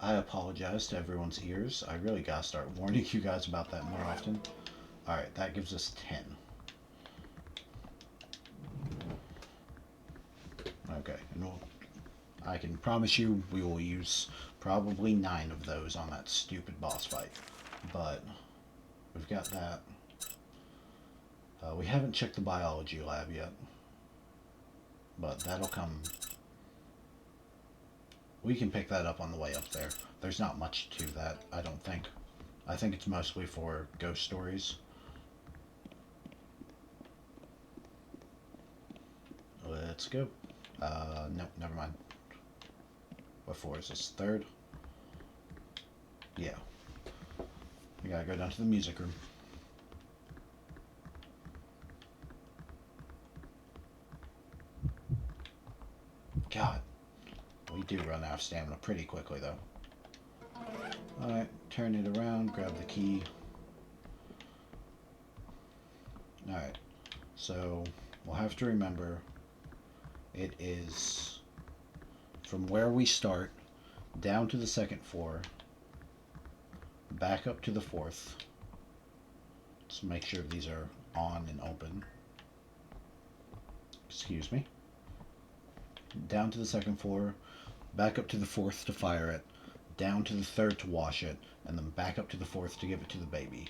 I apologize to everyone's ears. I really gotta start warning you guys about that more often. Alright, that gives us 10. Okay, and I can promise you we will use probably 9 of those on that stupid boss fight. But we've got that. We haven't checked the biology lab yet, but that'll come. We can pick that up on the way up there. There's not much to that, I don't think. I think it's mostly for ghost stories. Let's go. No, never mind. What floor is this? Third? Yeah. We gotta go down to the music room. God. We do run out of stamina pretty quickly, though. Alright, turn it around, grab the key. Alright, so we'll have to remember it is from where we start down to the second floor, back up to the fourth. Let's make sure these are on and open. Excuse me. Down to the second floor, back up to the fourth to fire it, down to the third to wash it, and then back up to the fourth to give it to the baby.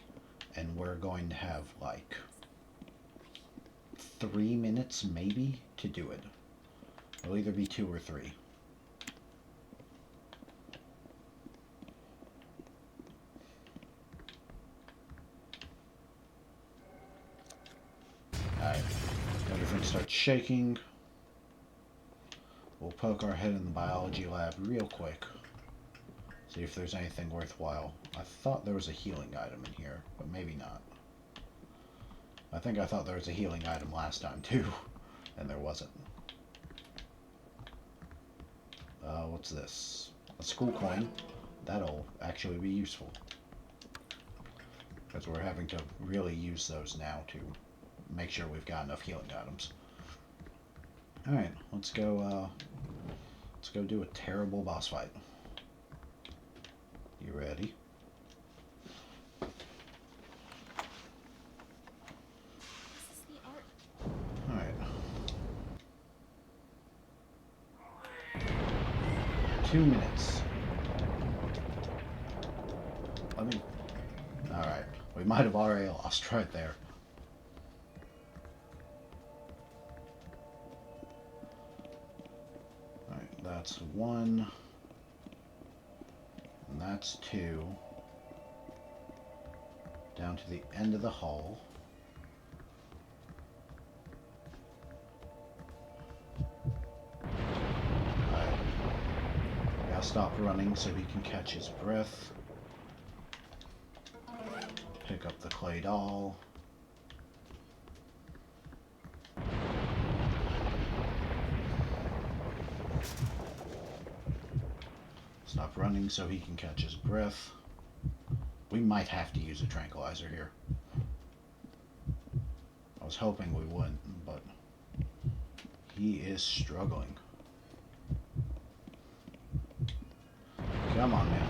And we're going to have like 3 minutes maybe to do it. It'll either be 2 or 3. Alright, everything starts shaking. We'll poke our head in the biology lab real quick. See if there's anything worthwhile. I thought there was a healing item in here, but maybe not. I think I thought there was a healing item last time too, and there wasn't. What's this? A school coin. That'll actually be useful. Because we're having to really use those now to make sure we've got enough healing items. Alright, let's go do a terrible boss fight. You ready? This is the art. Alright. 2 minutes. Alright. We might have already lost right there. Alright, that's 1. And that's 2. Down to the end of the hall. Alright. Gotta stop running so he can catch his breath. Pick up the clay doll. Stop running so he can catch his breath. We might have to use a tranquilizer here. I was hoping we wouldn't, but he is struggling. Come on, man.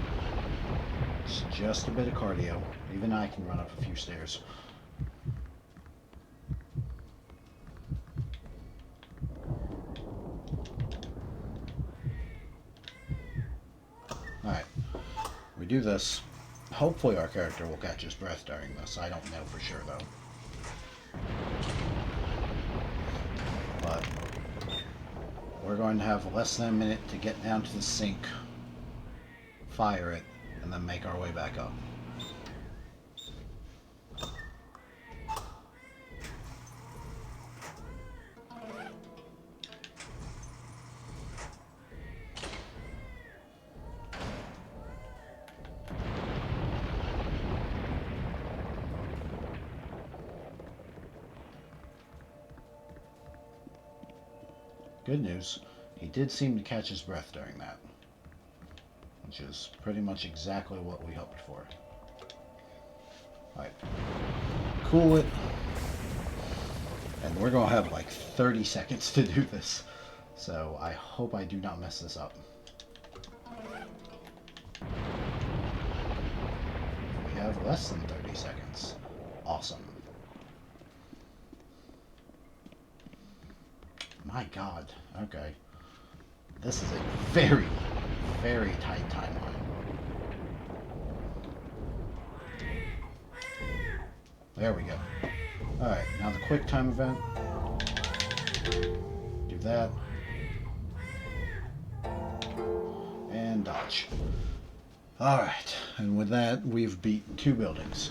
It's just a bit of cardio. Even I can run up a few stairs. Alright. We do this. Hopefully our character will catch his breath during this. I don't know for sure, though. But we're going to have less than a minute to get down to the sink, fire it, and then make our way back up. Good news, he did seem to catch his breath during that, which is pretty much exactly what we hoped for. Alright, cool it, and we're going to have like 30 seconds to do this, so I hope I do not mess this up. We have less than 30 seconds. Awesome. My God, okay. This is a very, very tight timeline. There we go. Alright, now the quick time event. Do that. And dodge. Alright, and with that, we've beat 2 buildings.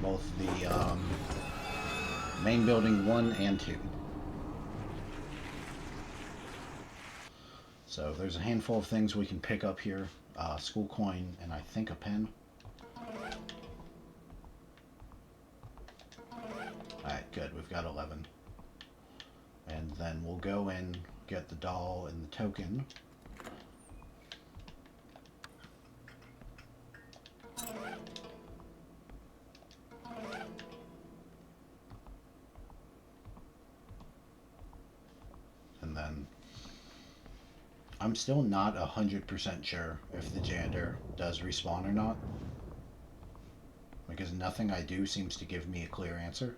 Both the main building 1 and 2. So there's a handful of things we can pick up here. School coin and I think a pen. Alright, good. We've got 11. And then we'll go in, get the doll and the token. And then I'm still not 100% sure if the janitor does respawn or not. Because nothing I do seems to give me a clear answer.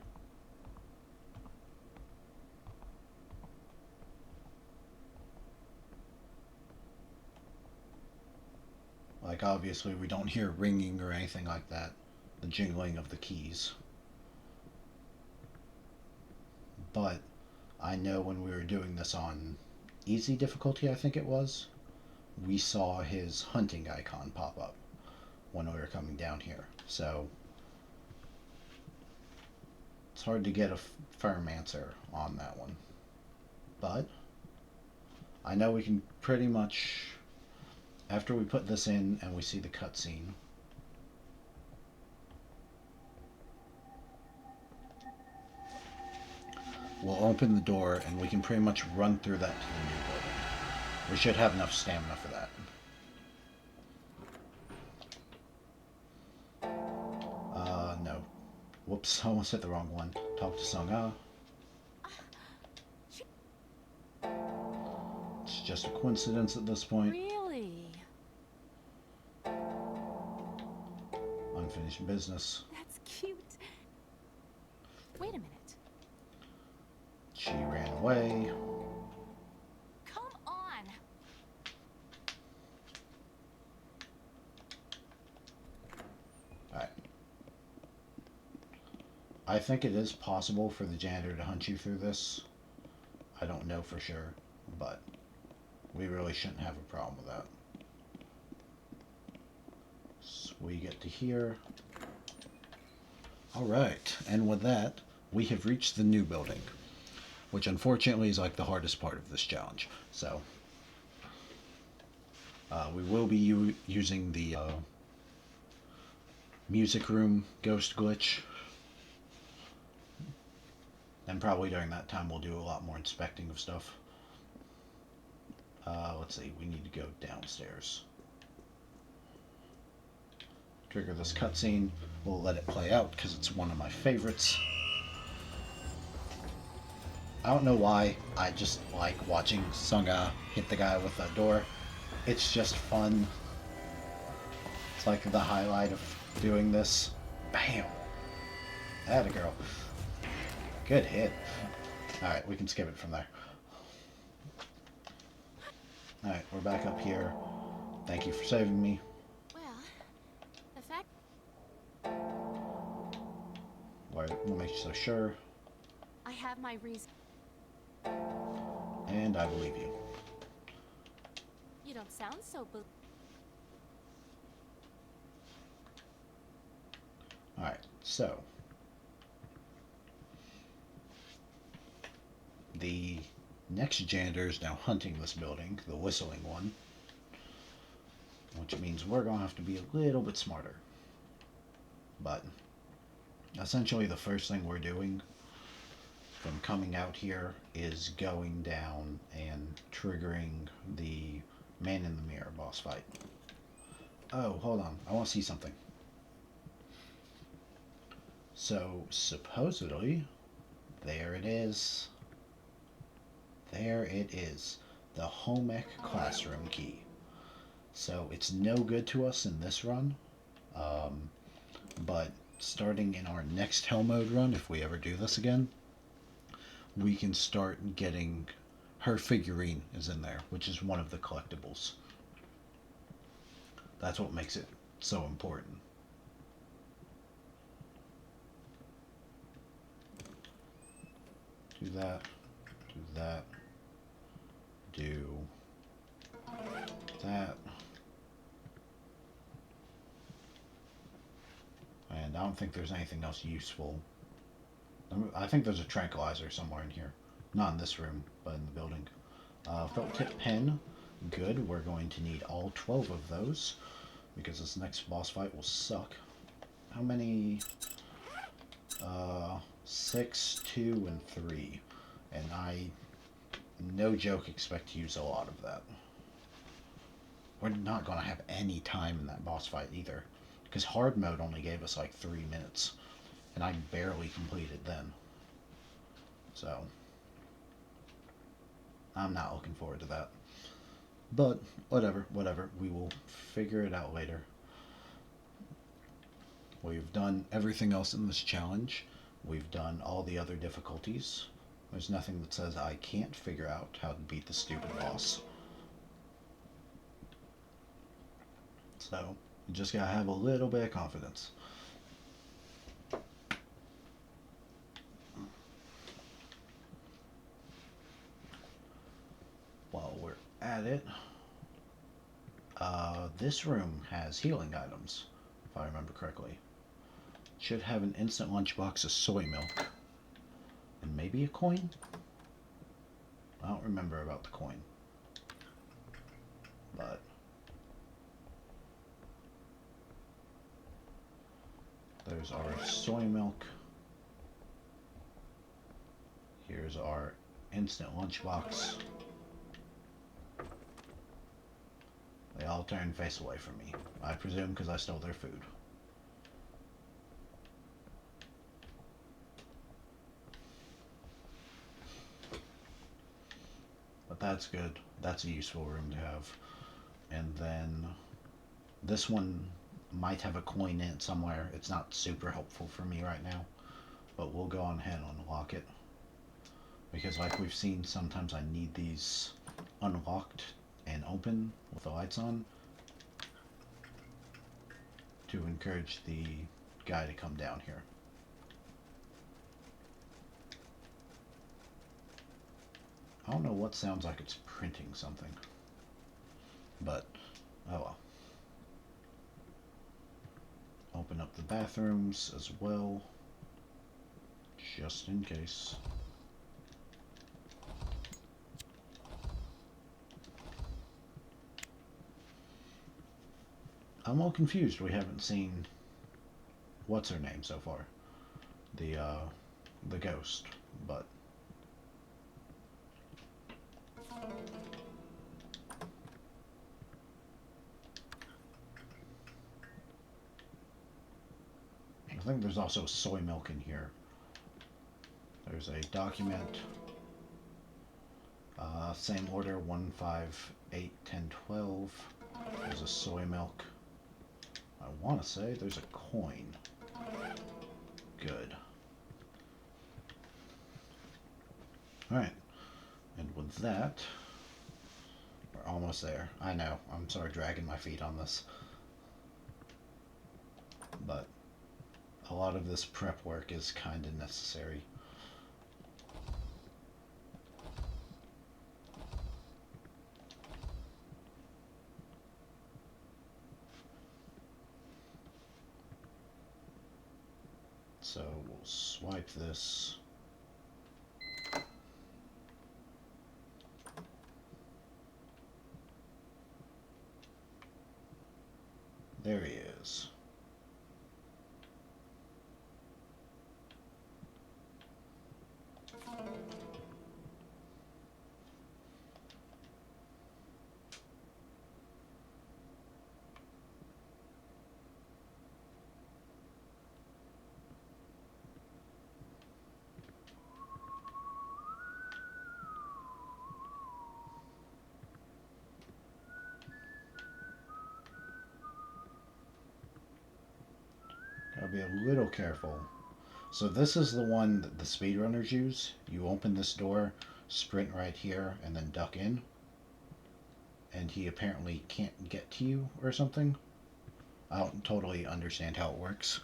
Like, obviously, we don't hear ringing or anything like that. The jingling of the keys. But I know when we were doing this on easy difficulty, I think it was, we saw his hunting icon pop up when we were coming down here. So it's hard to get a firm answer on that one. But I know we can pretty much, after we put this in and we see the cutscene, we'll open the door and we can pretty much run through that to the new building. We should have enough stamina for that. No. Whoops, I almost hit the wrong one. Talk to Sung-ah. It's just a coincidence at this point. Really? Unfinished business. That's cute. Wait a minute. She ran away. Come on. Alright. I think it is possible for the janitor to hunt you through this. I don't know for sure, but we really shouldn't have a problem with that. So we get to here. Alright, and with that, we have reached the new building, which unfortunately is like the hardest part of this challenge. So, we will be using the music room ghost glitch. And probably during that time we'll do a lot more inspecting of stuff. Let's see, we need to go downstairs. Trigger this cutscene. We'll let it play out because it's one of my favorites. I don't know why, I just like watching Sung-ah hit the guy with a door. It's just fun. It's like the highlight of doing this. Bam! Atta girl. Good hit. Alright, we can skip it from there. Alright, we're back up here. Thank you for saving me. Well, the fact. What makes you so sure? I have my reason. And I believe you. You don't sound so. Alright, so. The next janitor is now hunting this building, the whistling one. Which means we're going to have to be a little bit smarter. But essentially the first thing we're doing from coming out here is going down and triggering the man in the mirror boss fight. Oh, hold on. I want to see something. So, supposedly, there it is. There it is. The home ec classroom key. So, it's no good to us in this run. But starting in our next Hell Mode run, if we ever do this again, we can start getting... Her figurine is in there, which is one of the collectibles. That's what makes it so important. Do that. Do that. Do that. And I don't think there's anything else useful. I think there's a tranquilizer somewhere in here. Not in this room, but in the building. Felt tip pen. Good, we're going to need all 12 of those because this next boss fight will suck. How many? 6, 2, and 3. And I, no joke, expect to use a lot of that. We're not going to have any time in that boss fight either. Because hard mode only gave us like 3 minutes. And I barely completed then. So, I'm not looking forward to that. But, whatever. We will figure it out later. We've done everything else in this challenge. We've done all the other difficulties. There's nothing that says I can't figure out how to beat the stupid boss. So, you just gotta have a little bit of confidence. While we're at it, this room has healing items, if I remember correctly. Should have an instant lunchbox of soy milk. And maybe a coin? I don't remember about the coin. But there's our soy milk. Here's our instant lunchbox. They all turn face away from me. I presume because I stole their food. But that's good. That's a useful room to have. And then this one might have a coin in it somewhere. It's not super helpful for me right now. But we'll go on ahead and unlock it. Because like we've seen, sometimes I need these unlocked and open with the lights on to encourage the guy to come down here. I don't know what sounds like it's printing something, but oh well. Open up the bathrooms as well, just in case. I'm a little confused. We haven't seen what's her name so far, the ghost, but I think there's also soy milk in here. There's a document. Same order, 1, 5, 8, 10, 12. There's a soy milk. I want to say there's a coin. Good. Alright. And with that, we're almost there. I know, I'm sort of dragging my feet on this. But a lot of this prep work is kind of necessary. So we'll swipe this. There he is. Gotta be a little careful. So this is the one that the speedrunners use. You open this door, sprint right here, and then duck in. And he apparently can't get to you or something. I don't totally understand how it works.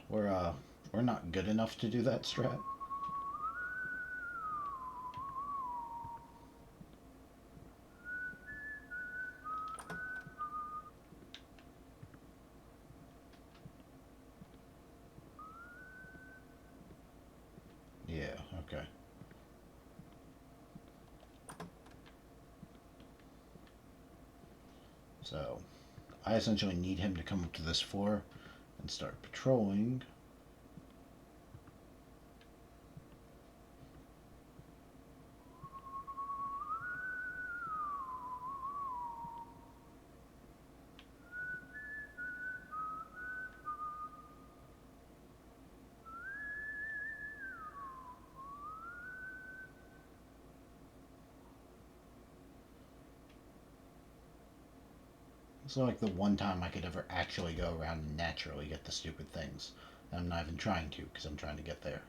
We're not good enough to do that strat. Yeah, okay. So I essentially need him to come up to this floor and start patrolling. It's like the one time I could ever actually go around and naturally get the stupid things. And I'm not even trying to, because I'm trying to get there.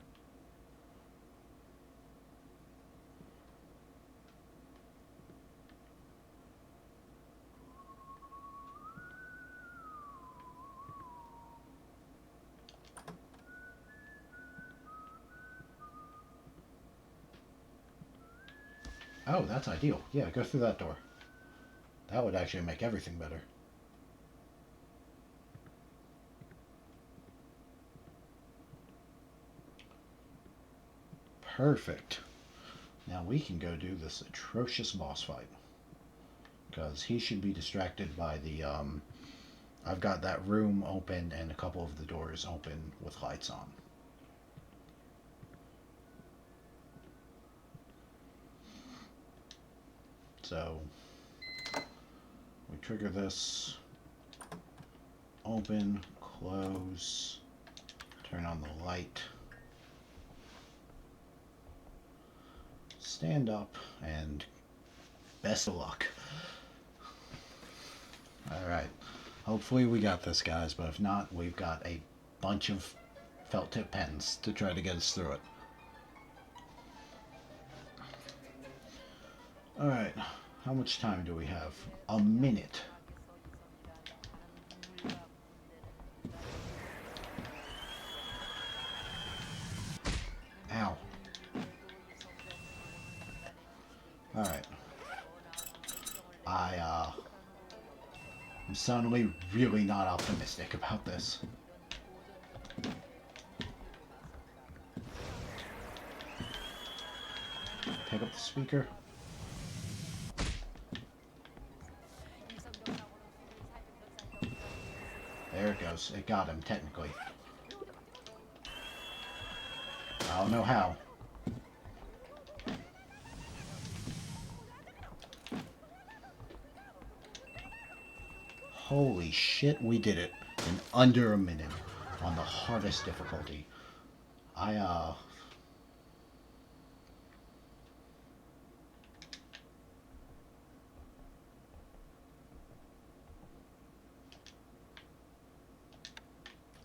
Oh, that's ideal. Yeah, go through that door. That would actually make everything better. Perfect. Now we can go do this atrocious boss fight. Because he should be distracted by the, I've got that room open and a couple of the doors open with lights on. So, we trigger this, open, close, turn on the light, stand up, and best of luck. Alright, hopefully we got this, guys, but if not, we've got a bunch of felt tip pens to try to get us through it. Alright, how much time do we have? A minute. Ow. Alright. I'm suddenly really not optimistic about this. Pick up the speaker. There it goes. It got him, technically. I don't know how. Holy shit, we did it in under a minute on the hardest difficulty.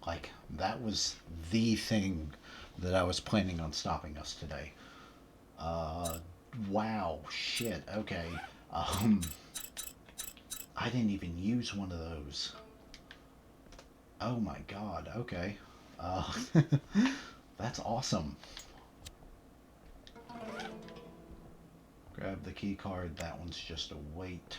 Like, that was the thing that I was planning on stopping us today. Wow, shit, okay. I didn't even use one of those. Oh my god, okay. That's awesome. Grab the key card, that one's just a wait.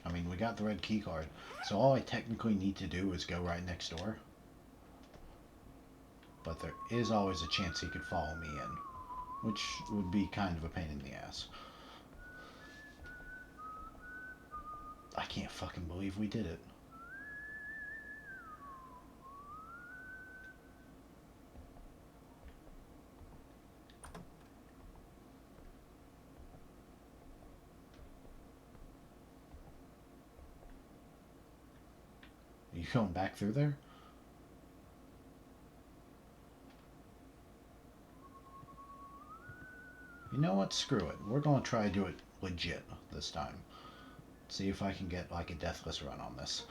I mean, we got the red key card, so all I technically need to do is go right next door. But there is always a chance he could follow me in, which would be kind of a pain in the ass. I can't fucking believe we did it. Are you going back through there? You know what? Screw it. We're going to try to do it legit this time. See if I can get like a deathless run on this.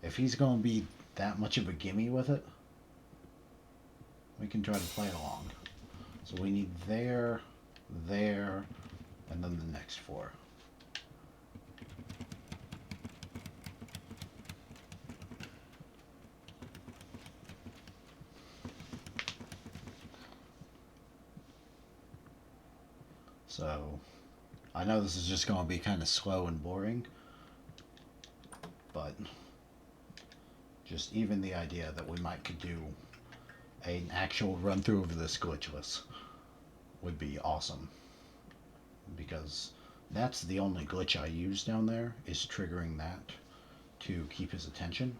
If he's going to be that much of a gimme with it, we can try to play along. So we need there, there, and then the next 4. So, I know this is just going to be kind of slow and boring, but just even the idea that we might could do an actual run through of this glitchless would be awesome, because that's the only glitch I use down there, is triggering that to keep his attention.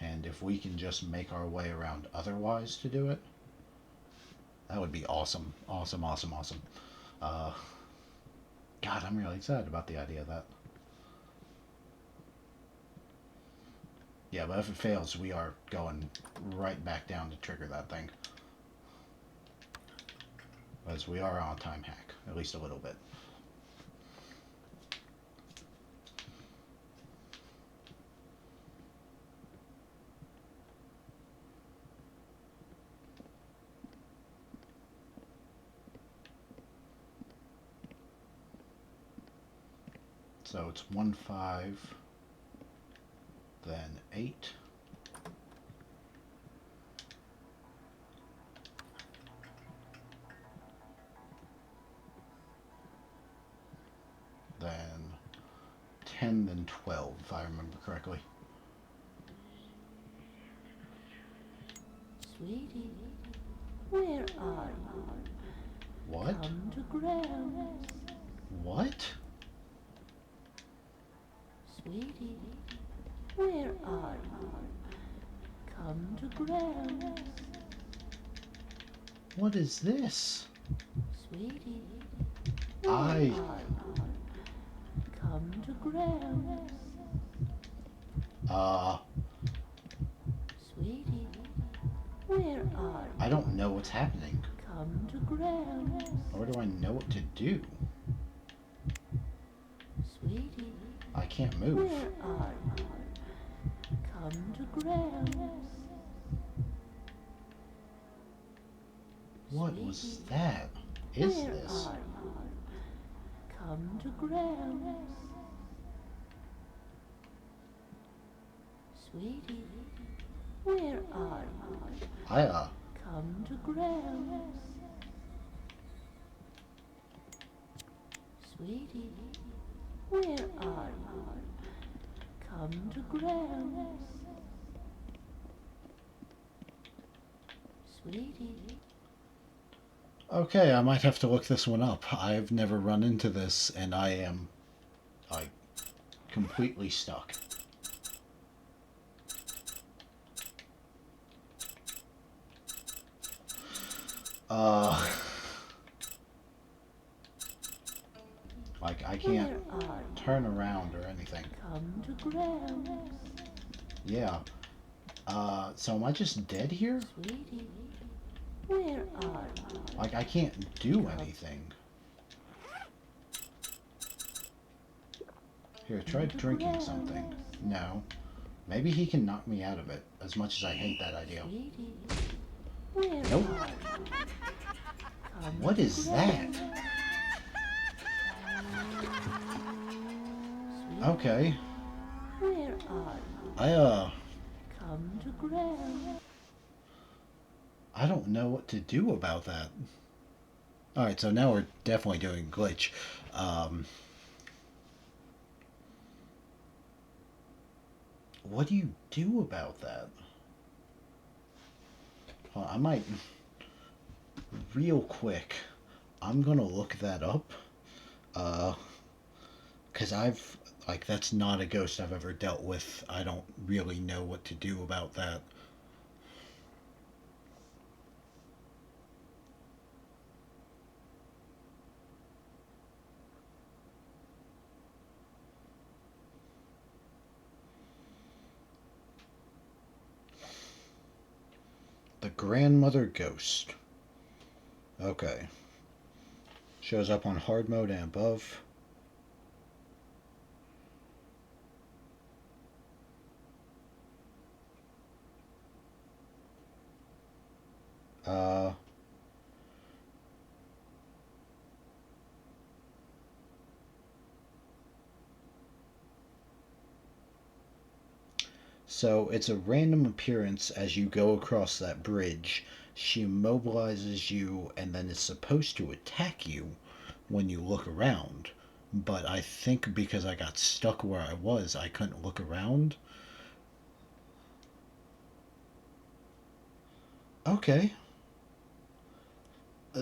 And if we can just make our way around otherwise to do it, that would be awesome. Awesome, awesome, awesome. God, I'm really excited about the idea of that. Yeah, but if it fails, we are going right back down to trigger that thing. As we are on a time hack, at least a little bit. So it's 1, 5, then 8. Then 10, then 12, if I remember correctly. Sweetie, where are you? What? Come to ground. What? Sweetie, where are you? Come to ground. What is this? Sweetie, I- where are you? Come to ground. Sweetie, where are you? I don't know what's happening. Come to ground. Or do I know what to do? Sweetie, I can't move. where are you? Come to ground. What was that? Is Where this? are you? Come to ground. Sweetie, where are you? Come to ground. Sweetie, where are you? Come to ground. Sweetie. Okay, I might have to look this one up. I've never run into this, and I am, like, completely stuck. Like, I can't Where are you? turn around or anything. Come to ground. Yeah. So am I just dead here? Sweetie, where are you? Like, I can't do anything. Here, try drinking something. No. Maybe he can knock me out of it, as much as I hate that idea. Sweetie, where Nope. are you? Come What to is ground. that? Sweetie, Okay. where are you? Come to ground. I don't know what to do about that. Alright, so now we're definitely doing glitch. What do you do about that? I might... Real quick, I'm gonna look that up. Because like, that's not a ghost I've ever dealt with. I don't really know what to do about that. The grandmother ghost. Okay. Shows up on hard mode and above. So it's a random appearance as you go across that bridge. She immobilizes you and then is supposed to attack you when you look around. But I think because I got stuck where I was, I couldn't look around. Okay.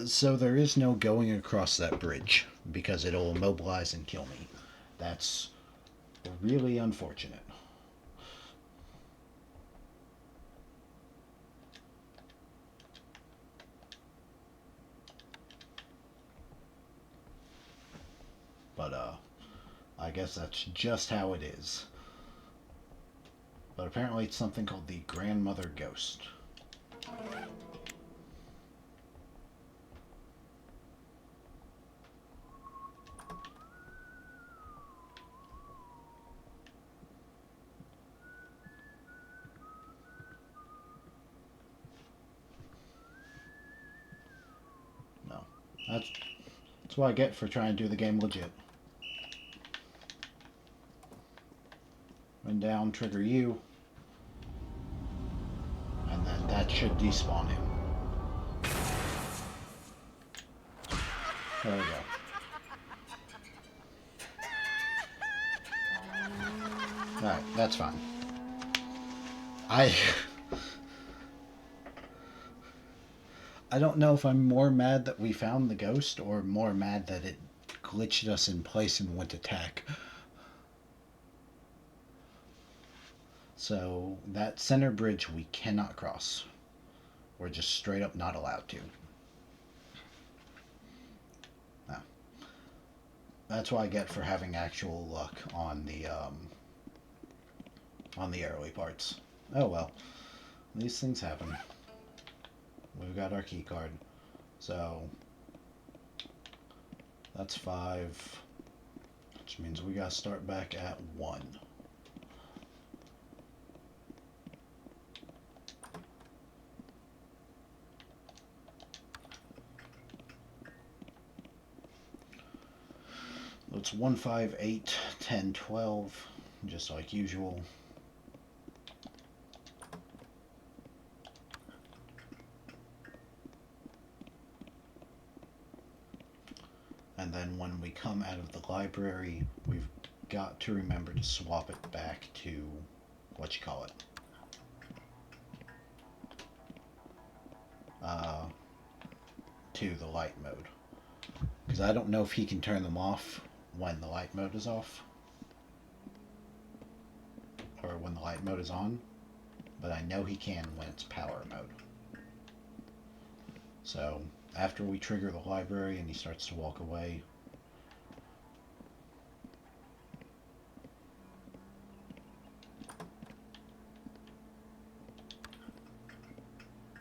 So there is no going across that bridge because it'll immobilize and kill me. That's really unfortunate. But I guess that's just how it is. But apparently it's something called the grandmother ghost. No. That's what I get for trying to do the game legit. Run down, trigger you, and then that should despawn him. There we go. Alright, that's fine. I don't know if I'm more mad that we found the ghost or more mad that it glitched us in place and went attack. So that center bridge we cannot cross. We're just straight up not allowed to. No. That's what I get for having actual luck on the early parts. Oh well. These things happen. We've got our key card. So that's 5. Which means we gotta start back at 1. It's 1, 5, 8, 10, 12, just like usual. And then when we come out of the library, we've got to remember to swap it back to, what you call it, to the light mode. Because I don't know if he can turn them off when the light mode is off, or when the light mode is on, but I know he can when it's power mode. So after we trigger the library and he starts to walk away,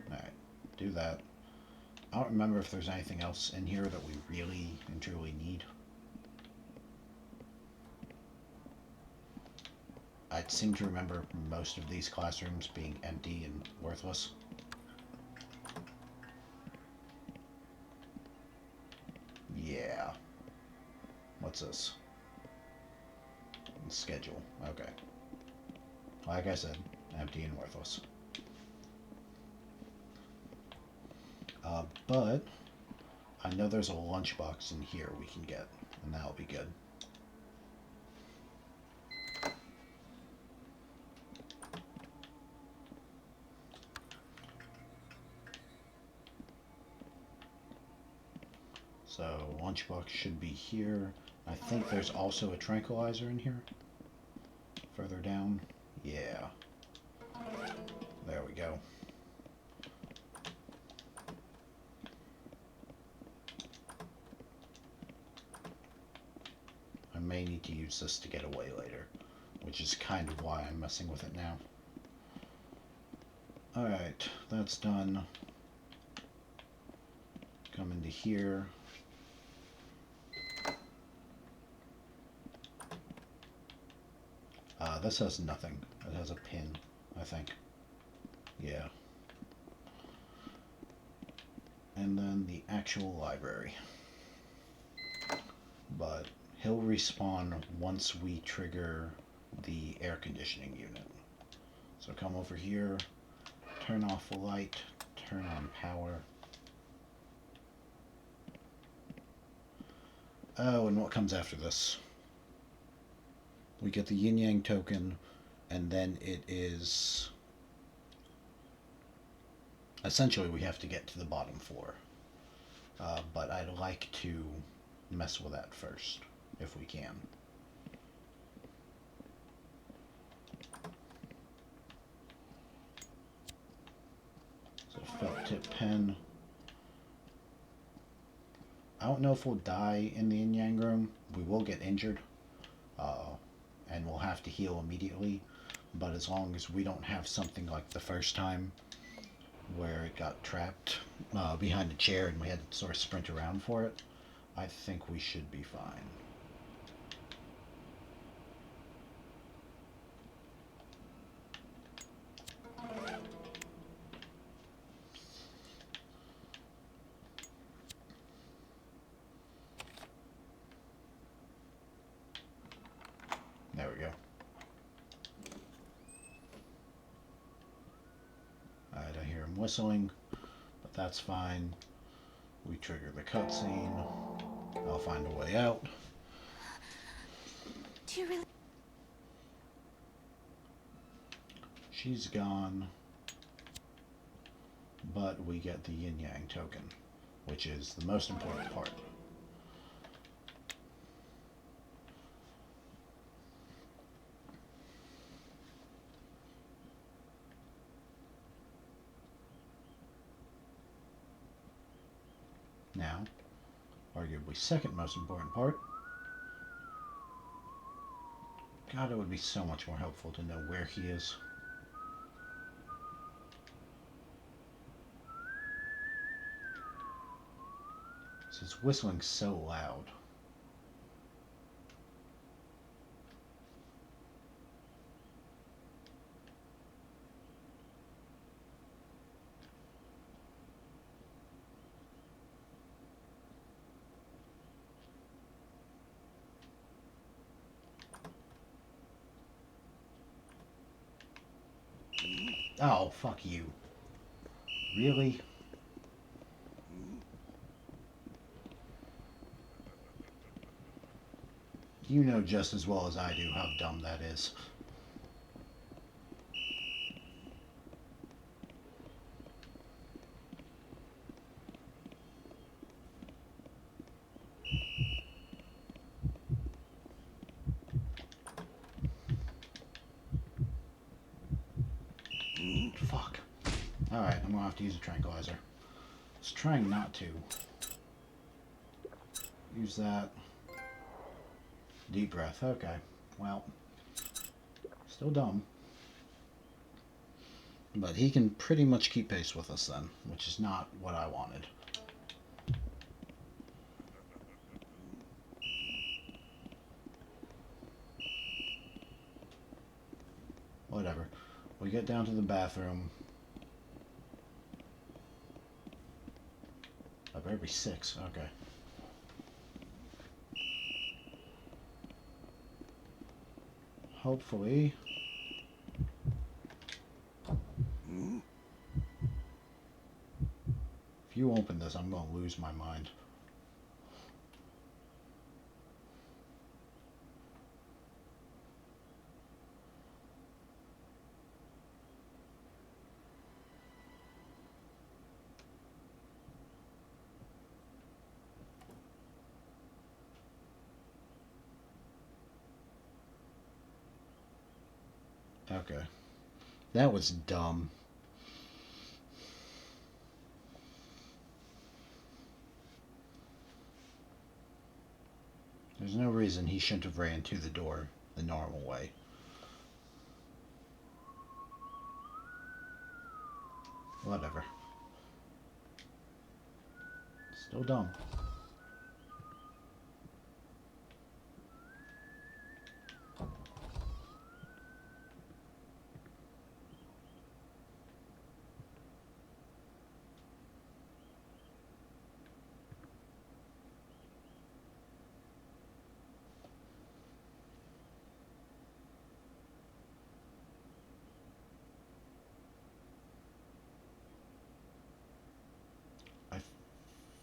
alright, do that. I don't remember if there's anything else in here that we really and truly need. I seem to remember most of these classrooms being empty and worthless. Yeah. What's this? Schedule. Okay. Like I said, empty and worthless. But I know there's a lunchbox in here we can get, and that'll be good. So lunchbox should be here. I think there's also a tranquilizer in here. Further down. Yeah. There we go. I may need to use this to get away later, which is kind of why I'm messing with it now. Alright, that's done. Come into here. This has nothing. It has a pin, I think. Yeah. And then the actual library. But he'll respawn once we trigger the air conditioning unit. So come over here, turn off the light, turn on power. Oh, and what comes after this? We get the yin yang token, and then it is essentially we have to get to the bottom floor. But I'd like to mess with that first, if we can. So felt tip pen. I don't know if we'll die in the yin yang room. We will get injured, and we'll have to heal immediately. But as long as we don't have something like the first time where it got trapped behind a chair and we had to sort of sprint around for it, I think we should be fine. There we go. Alright, I hear him whistling, but that's fine. We trigger the cutscene. I'll find a way out. Do you really? She's gone, but we get the yin yang token, which is the most important part. Now, arguably second most important part. God, it would be so much more helpful to know where he is. His whistling's so loud. Oh, fuck you. Really? You know just as well as I do how dumb that is. Fuck. Alright, I'm gonna have to use a tranquilizer. I was trying not to. Use that. Deep breath. Okay. Well, still dumb. But he can pretty much keep pace with us then, which is not what I wanted. Whatever. We get down to the bathroom. I better be 6. Okay. Hopefully. If you open this, I'm going to lose my mind. Okay. That was dumb. There's no reason he shouldn't have ran to the door the normal way. Whatever. Still dumb.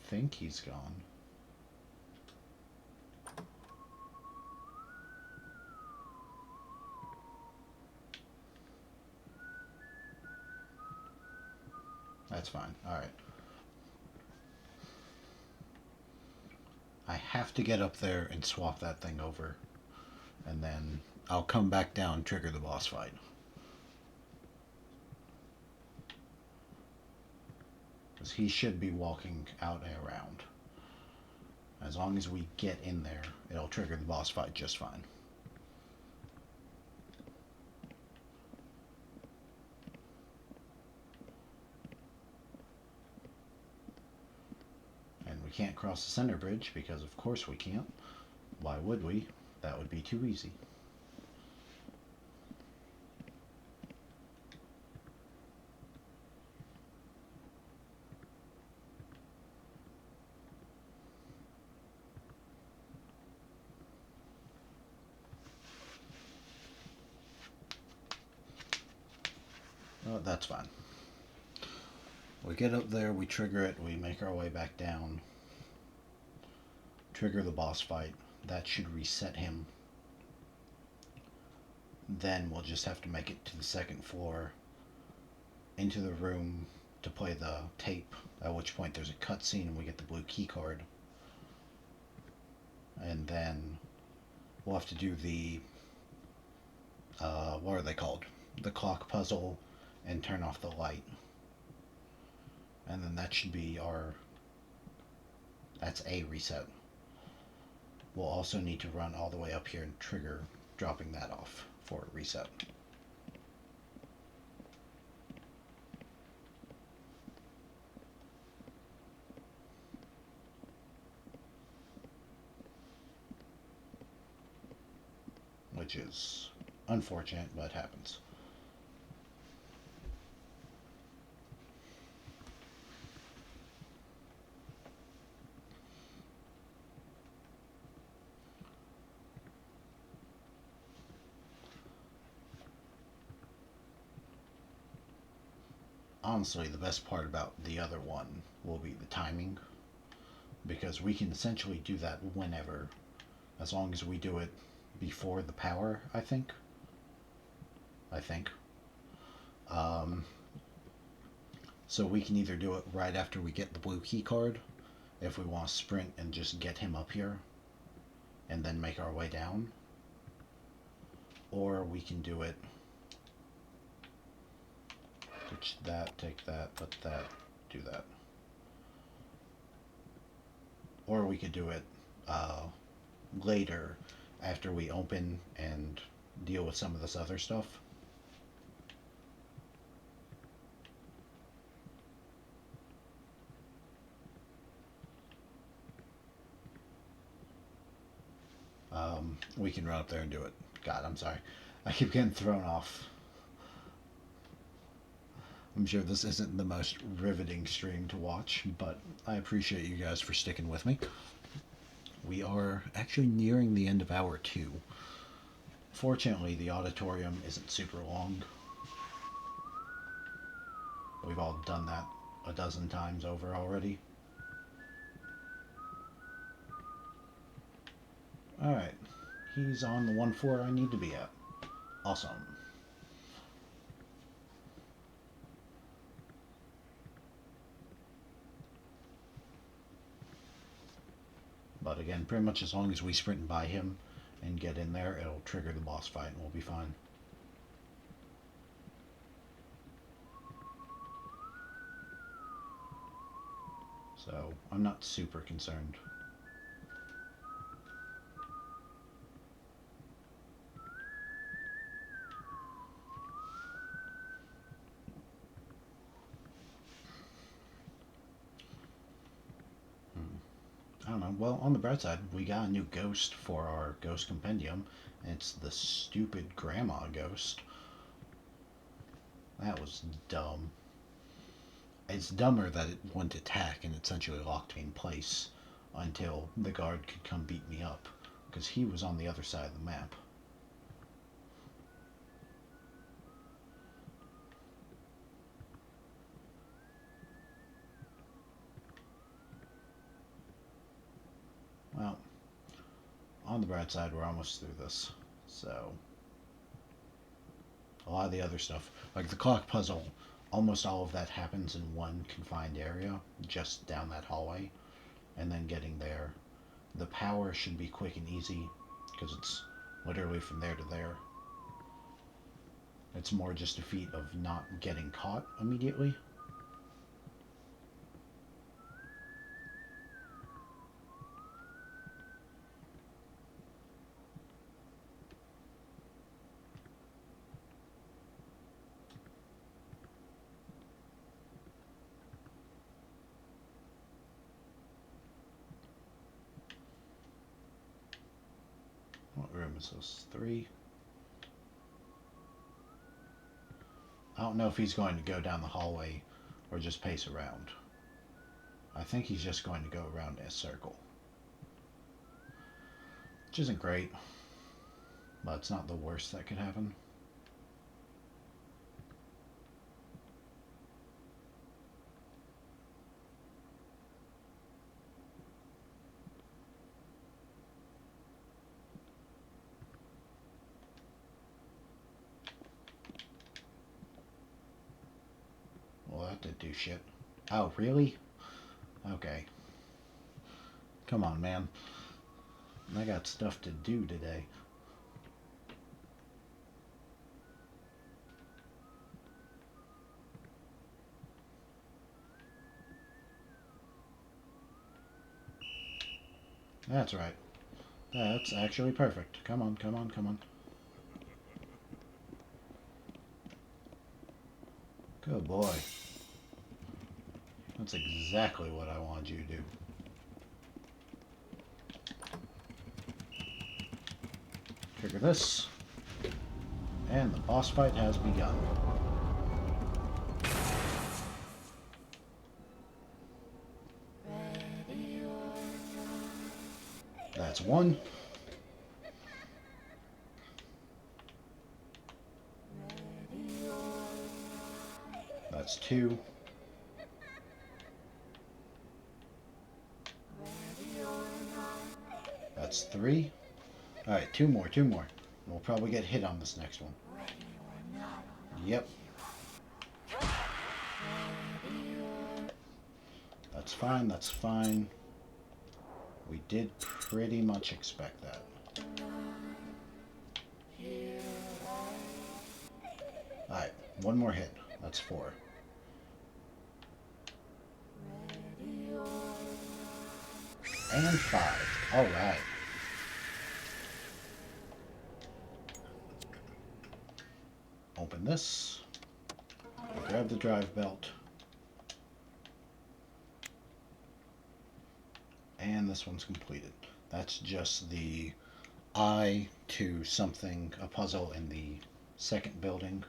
think he's gone. That's fine. Alright. I have to get up there and swap that thing over. And then I'll come back down and trigger the boss fight. Because he should be walking out and around. As long as we get in there, it'll trigger the boss fight just fine. And we can't cross the center bridge because of course we can't. Why would we? That would be too easy. Oh, that's fine. We get up there, we trigger it, we make our way back down. Trigger the boss fight. That should reset him. Then we'll just have to make it to the second floor, into the room to play the tape, at which point there's a cutscene and we get the blue key card. And then we'll have to do the, what are they called? The clock puzzle and turn off the light. And then that should be that's a reset. We'll also need to run all the way up here and trigger dropping that off for a reset. Which is unfortunate, but happens. Honestly, the best part about the other one will be the timing, because we can essentially do that whenever, as long as we do it before the power, I think. So we can either do it right after we get the blue key card, if we want to sprint and just get him up here, and then make our way down. Or we can do it, ditch that, take that, put that, do that. Or we could do it later, after we open and deal with some of this other stuff. We can run up there and do it. God, I'm sorry. I keep getting thrown off. I'm sure this isn't the most riveting stream to watch, but I appreciate you guys for sticking with me. We are actually nearing the end of hour 2. Fortunately, the auditorium isn't super long. We've all done that a dozen times over already. Alright, he's on the one floor I need to be at. Awesome. But again, pretty much as long as we sprint by him and get in there, it'll trigger the boss fight and we'll be fine. So, I'm not super concerned. I don't know. Well, on the bright side, we got a new ghost for our ghost compendium. And it's the stupid grandma ghost. That was dumb. It's dumber that it wouldn't attack and essentially locked me in place until the guard could come beat me up, because he was on the other side of the map. on the bright side, we're almost through this. So, a lot of the other stuff, like the clock puzzle, almost all of that happens in one confined area, just down that hallway, and then getting there. The power should be quick and easy, because it's literally from there to there. It's more just a feat of not getting caught immediately. What room is this? 3? I don't know if he's going to go down the hallway or just pace around. I think he's just going to go around a circle. Which isn't great, but it's not the worst that could happen. Well, that did do shit. Oh, really? Okay. Come on, man. I got stuff to do today. That's right. That's actually perfect. Come on, come on, come on. Good boy. That's exactly what I wanted you to do. Trigger this. And the boss fight has begun. That's 1. That's 2. That's 3. Alright, 2 more, 2 more. We'll probably get hit on this next one. Yep. That's fine, that's fine. We did pretty much expect that. Alright, 1 more hit. That's 4. And 5. Alright. Open this. Grab the drive belt. And this one's completed. That's just the eye to something, a puzzle in the second building.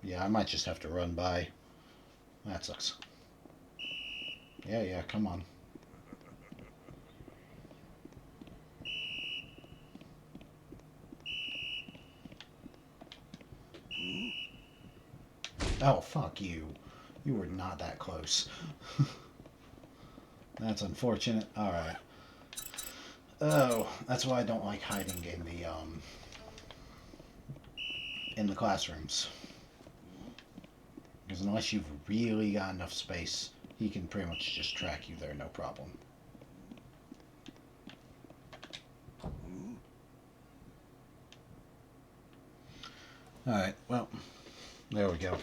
Yeah, I might just have to run by. That sucks. Yeah, come on. Oh, fuck you. You were not that close. That's unfortunate. Alright. Oh, that's why I don't like hiding in the classrooms. Because unless you've really got enough space, he can pretty much just track you there, no problem. Alright, well, there we go.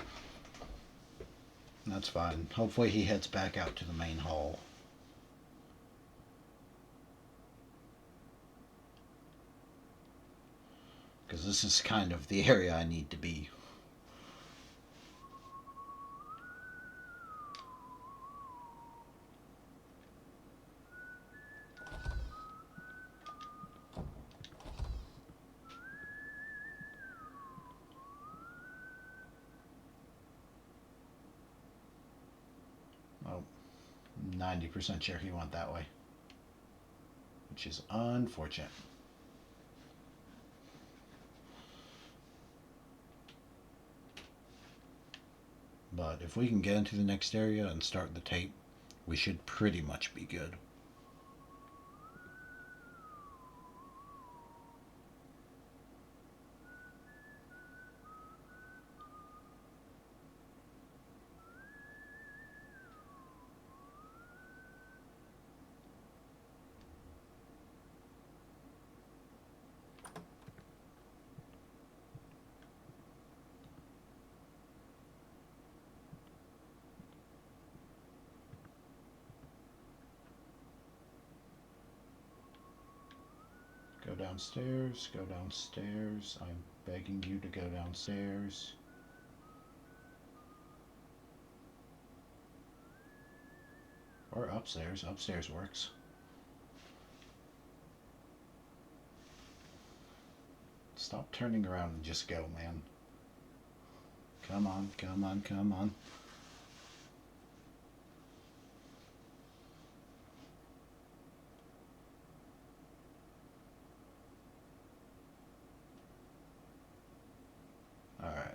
That's fine. Hopefully he heads back out to the main hall. Because this is kind of the area I need to be. Oh. 90% sure he went that way. Which is unfortunate. But if we can get into the next area and start the tape, we should pretty much be good. Go downstairs, go downstairs. I'm begging you to go downstairs. Or upstairs. Upstairs works. Stop turning around and just go, man. Come on, come on, come on. Alright.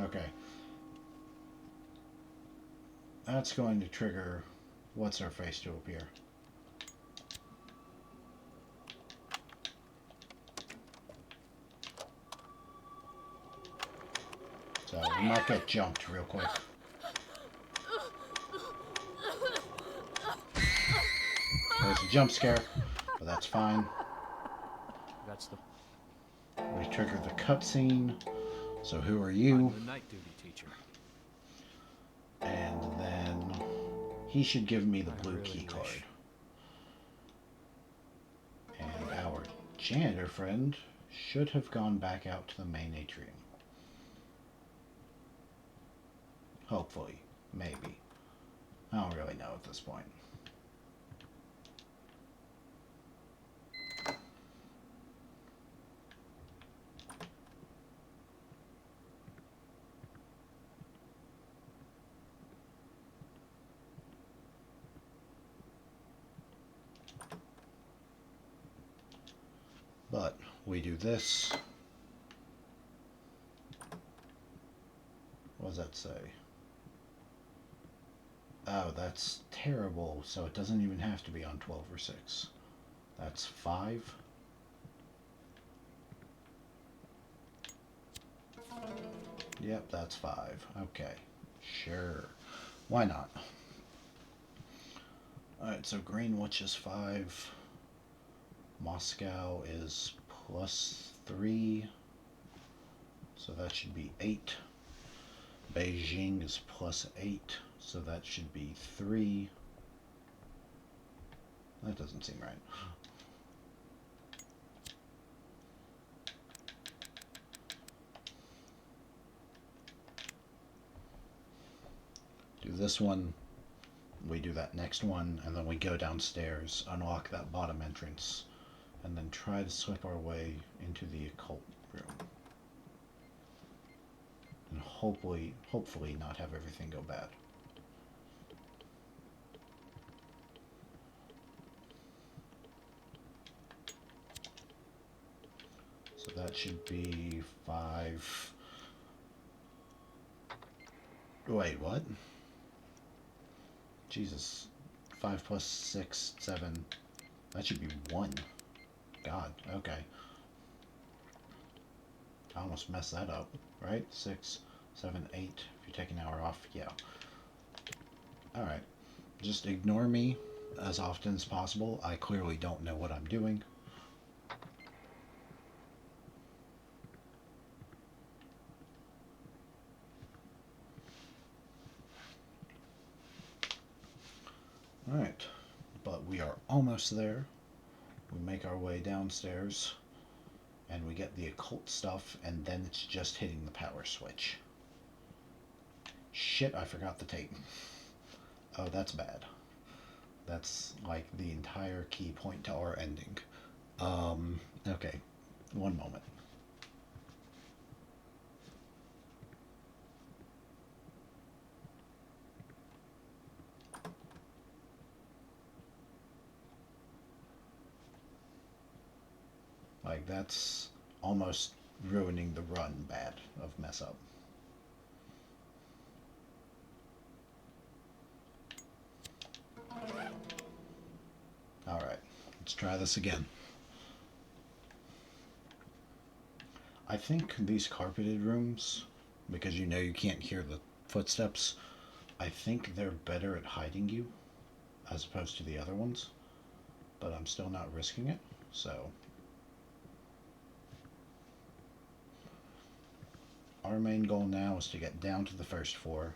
Okay. That's going to trigger what's her face to appear. So we might get jumped real quick. There's a jump scare, but that's fine. That's the We trigger the cutscene. So who are you? I'm the night duty teacher. And then he should give me the I blue really key wish. card. And our janitor friend should have gone back out to the main atrium. Hopefully. Maybe. I don't really know at this point. But we do this. What does that say? Oh, that's terrible. So it doesn't even have to be on 12 or 6. That's 5. Yep, that's 5. Okay. Sure. Why not? Alright, so Greenwich is 5. Moscow is +3. So that should be 8. Beijing is +8. So that should be 3. That doesn't seem right. Do this one, we do that next one, and then we go downstairs, unlock that bottom entrance, and then try to slip our way into the occult room. And hopefully not have everything go bad. So that should be 5. Wait, what? Jesus. 5 plus 6, 7. That should be 1. God, okay. I almost messed that up, right? 6, 7, 8. If you take an hour off, yeah. Alright. Just ignore me as often as possible. I clearly don't know what I'm doing. Alright. But we are almost there. We make our way downstairs. and we get the occult stuff, and then it's just hitting the power switch. Shit, I forgot the tape. Oh, that's bad. That's like the entire key point to our ending. Okay, one moment. Like, that's almost ruining the run bad of mess up. Alright, let's try this again. I think these carpeted rooms, because you know you can't hear the footsteps, I think they're better at hiding you as opposed to the other ones. But I'm still not risking it, so... Our main goal now is to get down to the first floor,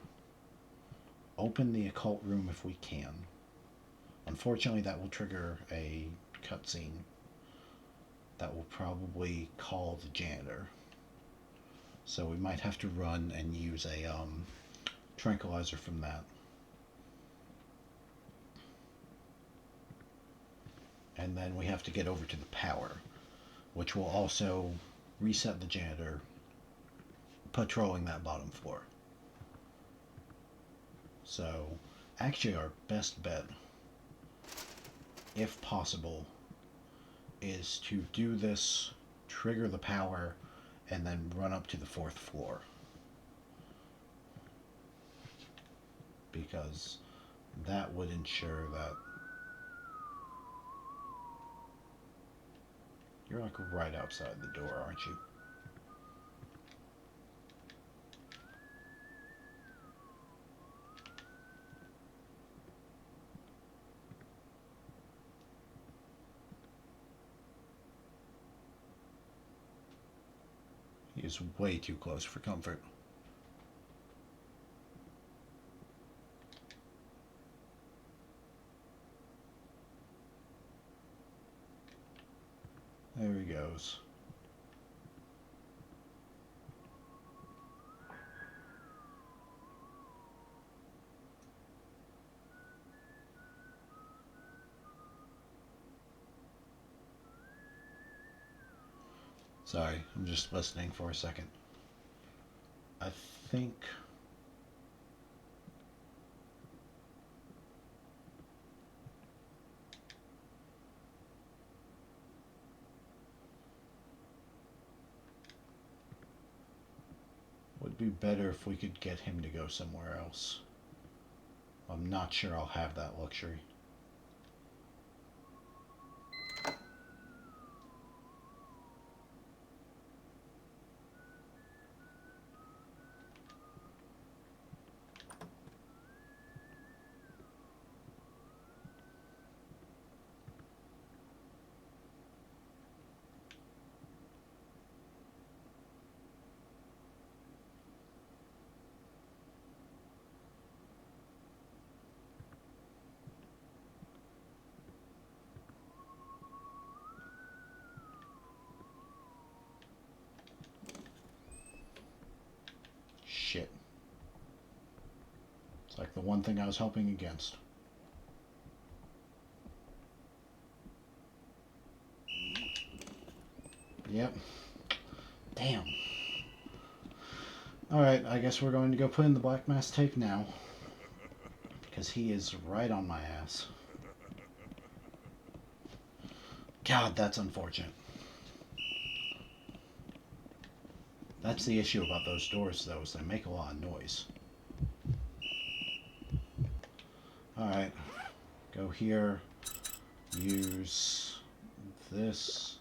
open the occult room if we can. Unfortunately, that will trigger a cutscene that will probably call the janitor. So we might have to run and use a tranquilizer from that. And then we have to get over to the power, which will also reset the janitor patrolling that bottom floor. So, actually our best bet, if possible, is to do this, trigger the power, and then run up to the 4th floor. Because that would ensure that... You're like right outside the door, aren't you? He is way too close for comfort. There he goes. Sorry, I'm just listening for a second. I think... would be better if we could get him to go somewhere else. I'm not sure I'll have that luxury. Shit. It's like the one thing I was hoping against. Yep. Damn. Alright, I guess we're going to go put in the black mass tape now. Because he is right on my ass. God, that's unfortunate. That's the issue about those doors, though, is they make a lot of noise. Alright. Go here. Use this.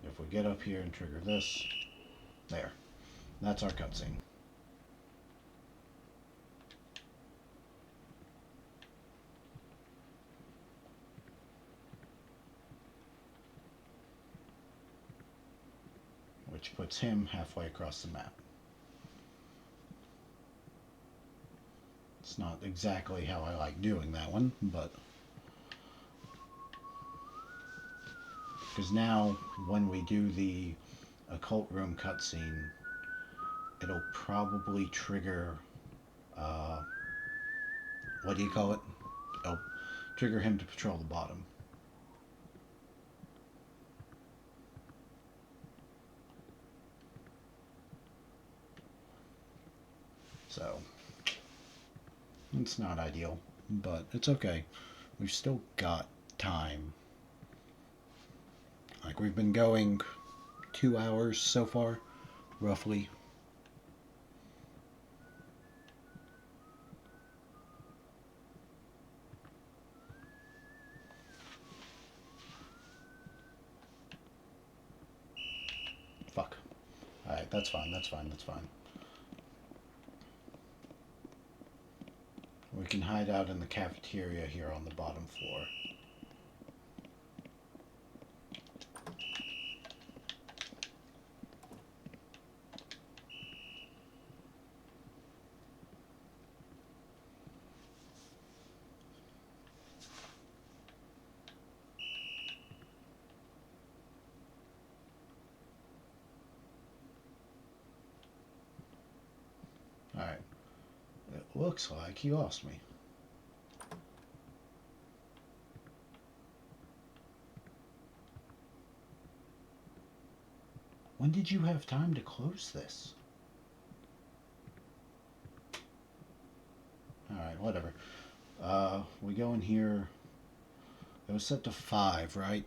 If we get up here and trigger this. There. That's our cutscene. Which puts him halfway across the map. It's not exactly how I like doing that one, but... Because now, when we do the occult room cutscene, it'll probably trigger, what do you call it? It'll trigger him to patrol the bottom. So, it's not ideal, but it's okay. We've still got time. Like, we've been going 2 hours so far, roughly. Fuck. Alright, that's fine, that's fine, that's fine. We can hide out in the cafeteria here on the bottom floor. Alright. It looks like he lost me. When did you have time to close this? Alright, whatever. We go in here. It was set to 5, right?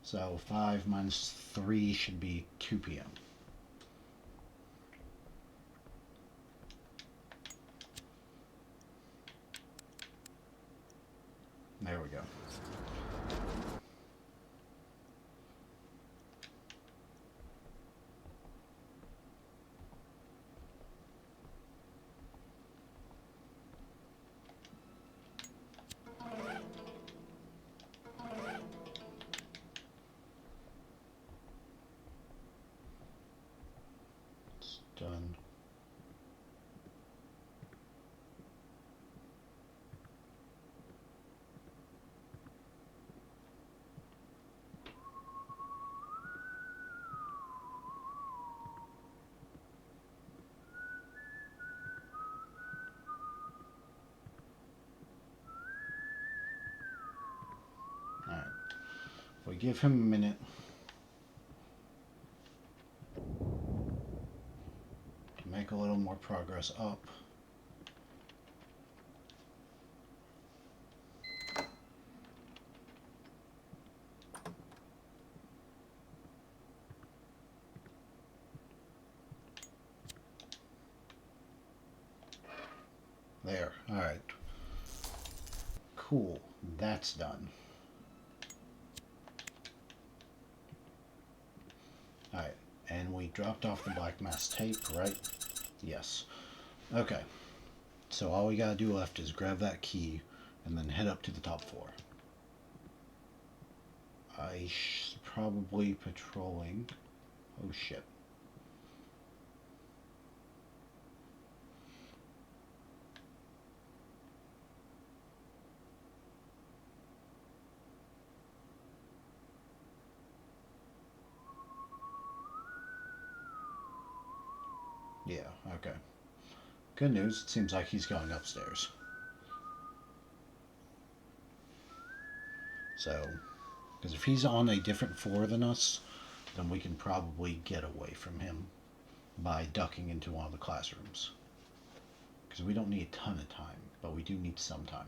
So 5 minus 3 should be 2 p.m. There we go. It's done. Alright. If we give him a minute. To make a little more progress up. There. Alright. Cool. That's done. Alright. And we dropped off the black mass tape, right? Yes. Okay. So all we gotta do left is grab that key and then head up to the top floor. Probably patrolling. Oh shit. Yeah, okay. Good news, it seems like he's going upstairs. So, because if he's on a different floor than us, then we can probably get away from him by ducking into one of the classrooms. Because we don't need a ton of time, but we do need some time.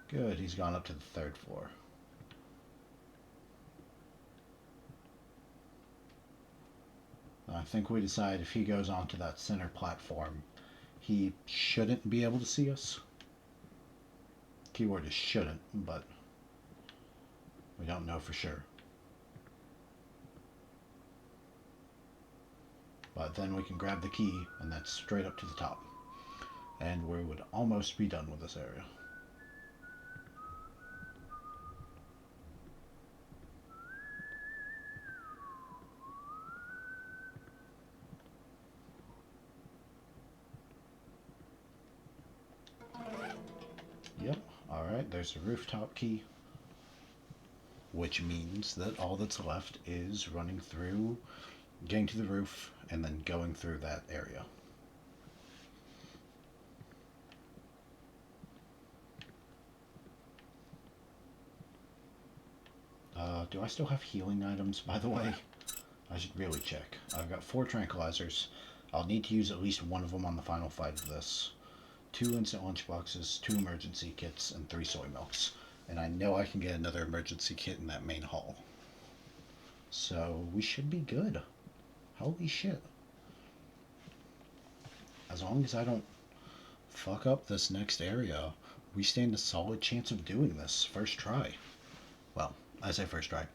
Good, he's gone up to the 3rd floor. I think we decide if he goes onto that center platform, he shouldn't be able to see us. Keyword is shouldn't, but we don't know for sure. But then we can grab the key, and that's straight up to the top. And we would almost be done with this area. Yep, alright, there's the rooftop key. Which means that all that's left is running through, getting to the roof, and then going through that area. Do I still have healing items, by the way? I should really check. I've got 4 tranquilizers. I'll need to use at least one of them on the final fight of this. 2 instant lunchboxes, 2 emergency kits, and 3 soy milks. And I know I can get another emergency kit in that main hall. So we should be good. Holy shit. As long as I don't fuck up this next area, we stand a solid chance of doing this first try. Well, I say first try.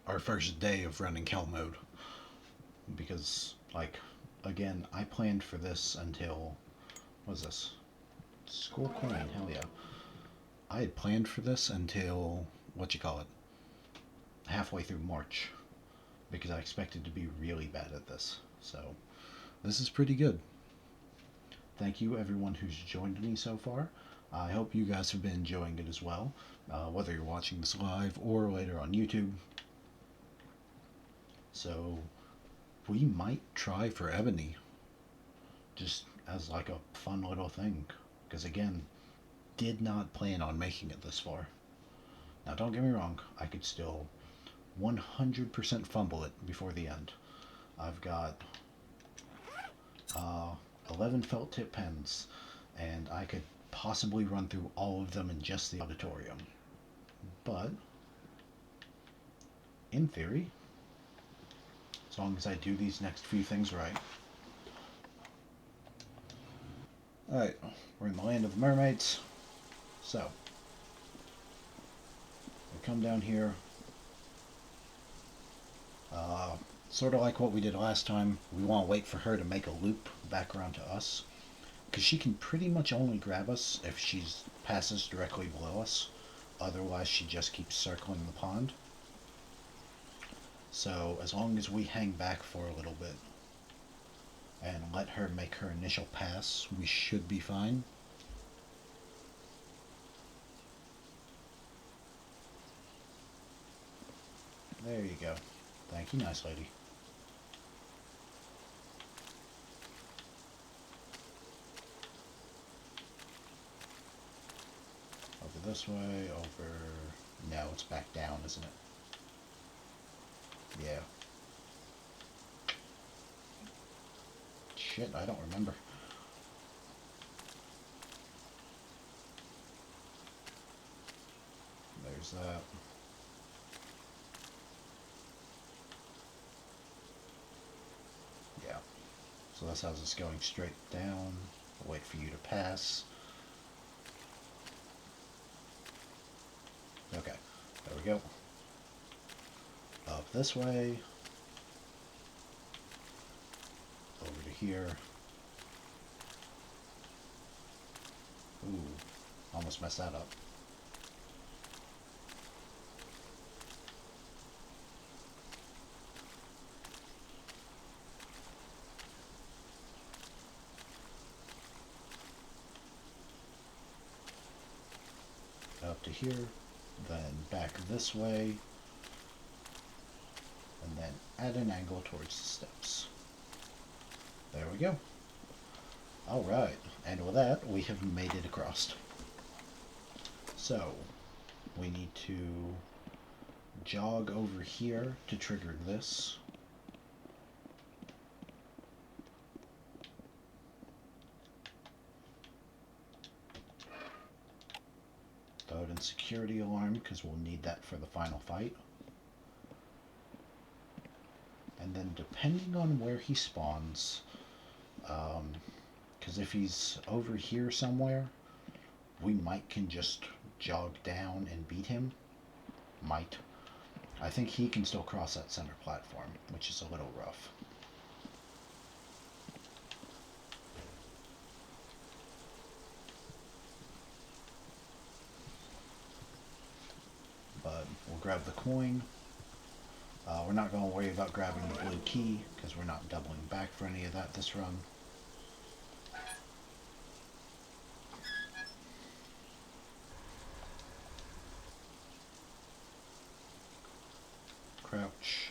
Our first day of running hell mode. Because, like, again, I planned for this until... What is this? School coin, hell yeah. I had planned for this until, halfway through March. Because I expected to be really bad at this. So, this is pretty good. Thank you everyone who's joined me so far. I hope you guys have been enjoying it as well. Whether you're watching this live or later on YouTube. So, we might try for Ebony. Just as like a fun little thing. Because again, did not plan on making it this far. Now don't get me wrong, I could still 100% fumble it before the end. I've got 11 felt tip pens, and I could possibly run through all of them in just the auditorium. But, in theory, as long as I do these next few things right. Alright, we're in the land of the mermaids. So, we come down here. Sort of like what we did last time, we want to wait for her to make a loop back around to us. Because she can pretty much only grab us if she passes directly below us. Otherwise, she just keeps circling the pond. So, as long as we hang back for a little bit and let her make her initial pass, we should be fine. There you go. Thank you, nice lady. Over this way, over... No, it's back down, isn't it? Yeah. Shit, I don't remember. There's that. Yeah. So this has us going straight down. We'll wait for you to pass. Okay, there we go. Up this way. Over to here. Ooh, almost messed that up. Up to here, then back this way, and then at an angle towards the steps. There we go. Alright, and with that, we have made it across. So, we need to jog over here to trigger this. Throw it in security alarm, because we'll need that for the final fight. And then depending on where he spawns, because if he's over here somewhere, we can just jog down and beat him. Might. I think he can still cross that center platform, which is a little rough. grab the coin. We're not going to worry about grabbing the blue key because we're not doubling back for any of that this run. Crouch.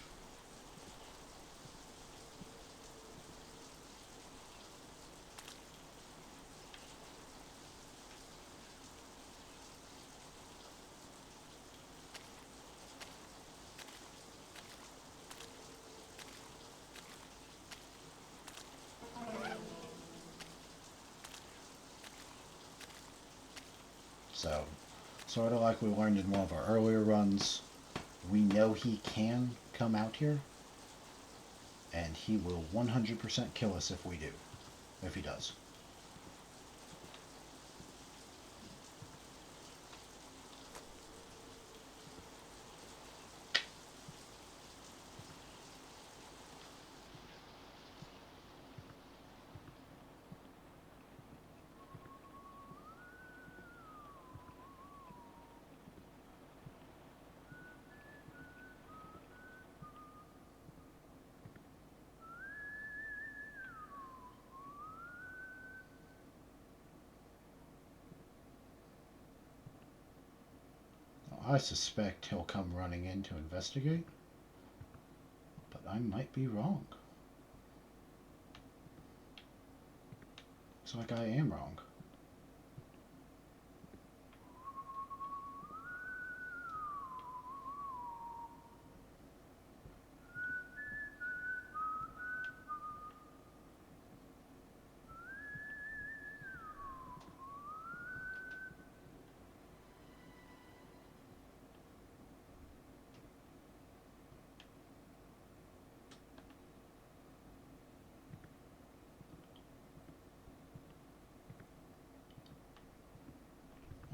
So, sort of like we learned in one of our earlier runs, we know he can come out here, and he will 100% kill us if we do, if he does. I suspect he'll come running in to investigate, but I might be wrong. Looks like I am wrong.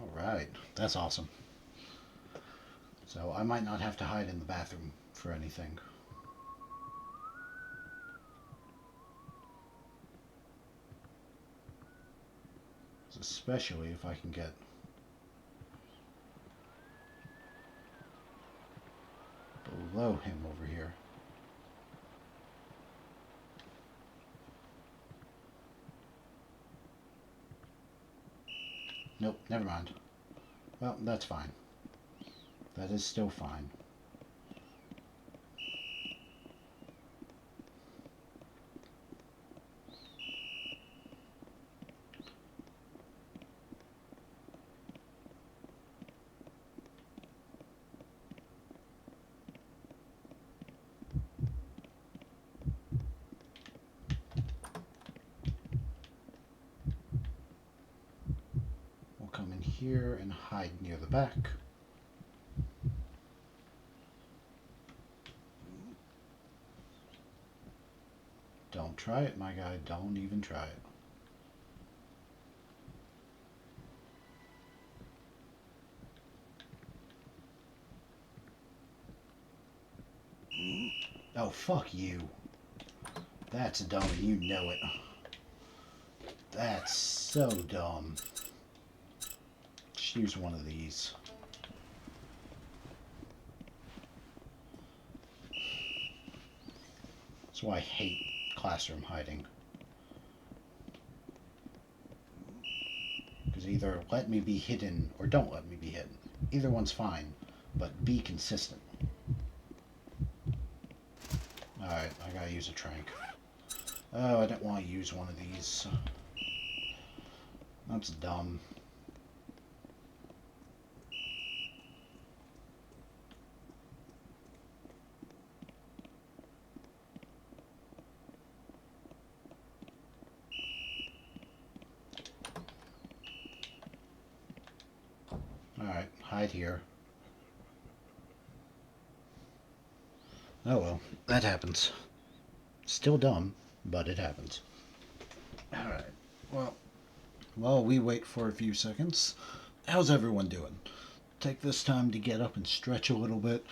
Alright, that's awesome. So I might not have to hide in the bathroom for anything. Especially if I can get below him over here. Nope, never mind. Well, that's fine. That is still fine. We'll come in here and hide near the back. Don't try it, my guy. Don't even try it. Oh, fuck you. That's dumb and you know it. That's so dumb. Just use one of these. That's why I hate classroom hiding. Because either let me be hidden or don't let me be hidden. Either one's fine, but be consistent. Alright, I gotta use a trank. Oh, I didn't want to use one of these. That's dumb. Alright, hide here. Oh well, that happens. Still dumb, but it happens. Alright, well, while we wait for a few seconds, how's everyone doing? Take this time to get up and stretch a little bit.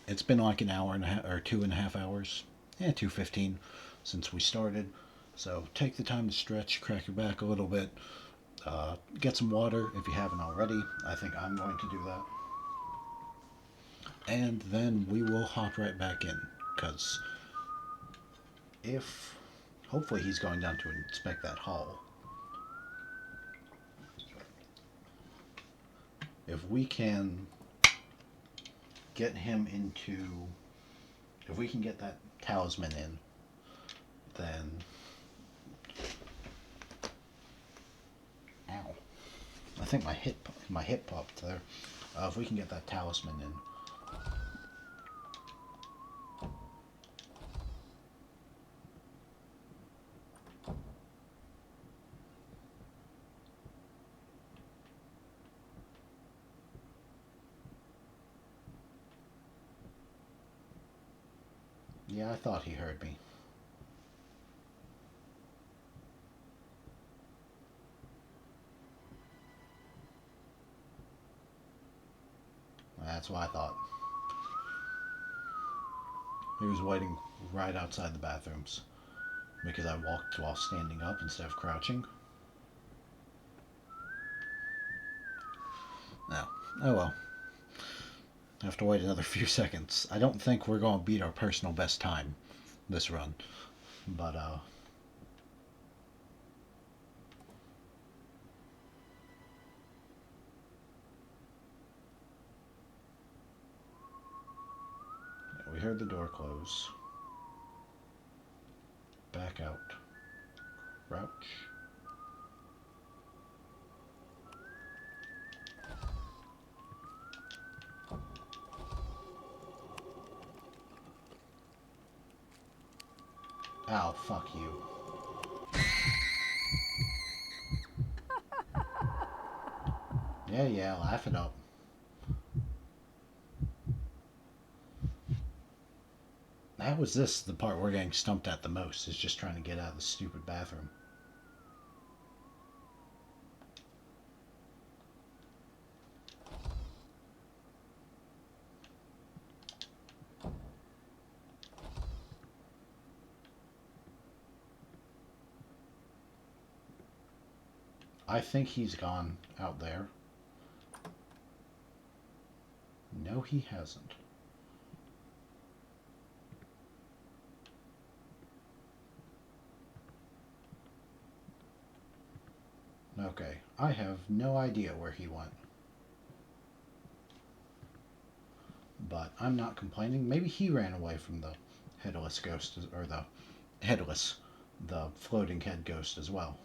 It's been like an hour and a half, or 2.5 hours. Yeah, 2:15 since we started. So take the time to stretch, crack your back a little bit. Get some water if you haven't already. I think I'm going to do that. and then we will hop right back in, because if hopefully he's going down to inspect that hall. If we can get him into, if we can get that talisman in, then, ow, I think my hip popped there. If we can get that talisman in, yeah, I thought he heard me. That's what I thought. He was waiting right outside the bathrooms because I walked while standing up instead of crouching. No. Oh well. I have to wait another few seconds. I don't think we're going to beat our personal best time this run. But, we heard the door close. Back out. Crouch. Ow, fuck you. Yeah, laugh it up. How was this the part we're getting stumped at the most, is just trying to get out of the stupid bathroom. I think he's gone out there. No, he hasn't. Okay, I have no idea where he went. But I'm not complaining. Maybe he ran away from the headless ghost, or the floating head ghost as well.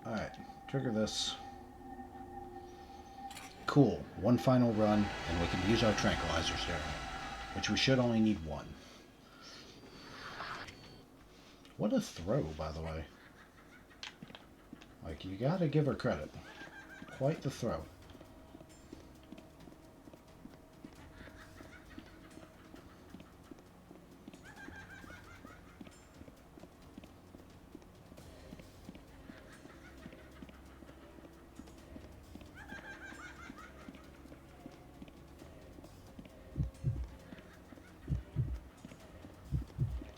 Alright, trigger this. Cool, one final run, and we can use our tranquilizers during it, which we should only need one. What a throw, by the way. Like, you gotta give her credit. Quite the throw.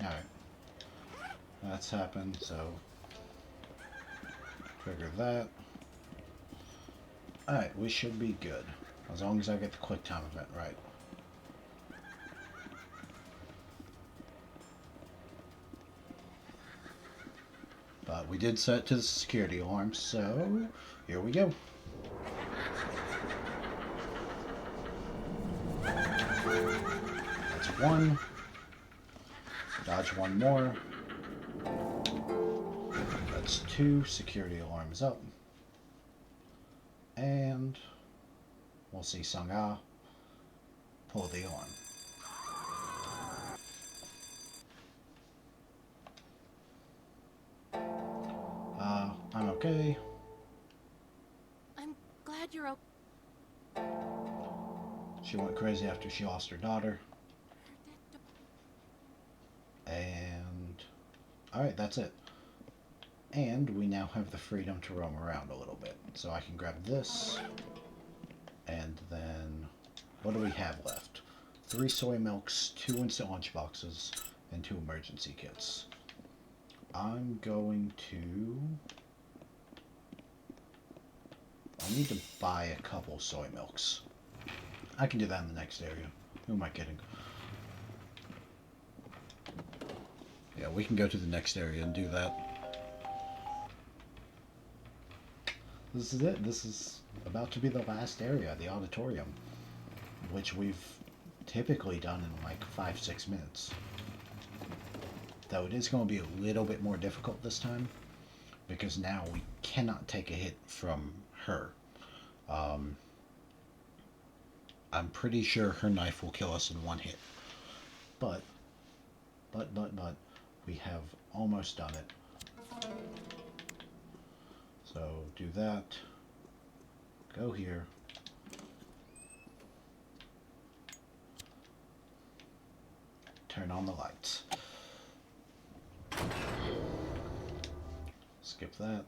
Alright. That's happened, so trigger that. Alright, we should be good. As long as I get the quick time event right. But we did set it to the security alarm, so here we go. That's one. Dodge one more. That's two. Security alarm is up. And we'll see Sangha pull the alarm. I'm okay. I'm glad you're okay. She went crazy after she lost her daughter. And alright, that's it. And we now have the freedom to roam around a little bit. So I can grab this. And then, what do we have left? 3 soy milks, 2 instant lunch boxes, and 2 emergency kits. I'm going to... I need to buy a couple soy milks. I can do that in the next area. Who am I kidding? Yeah, we can go to the next area and do that. This is it. This is about to be the last area, the auditorium, which we've typically done in like 5-6 minutes. Though it is going to be a little bit more difficult this time, because now we cannot take a hit from her. I'm pretty sure her knife will kill us in one hit. But, we have almost done it. So, do that. Go here. Turn on the lights. Skip that.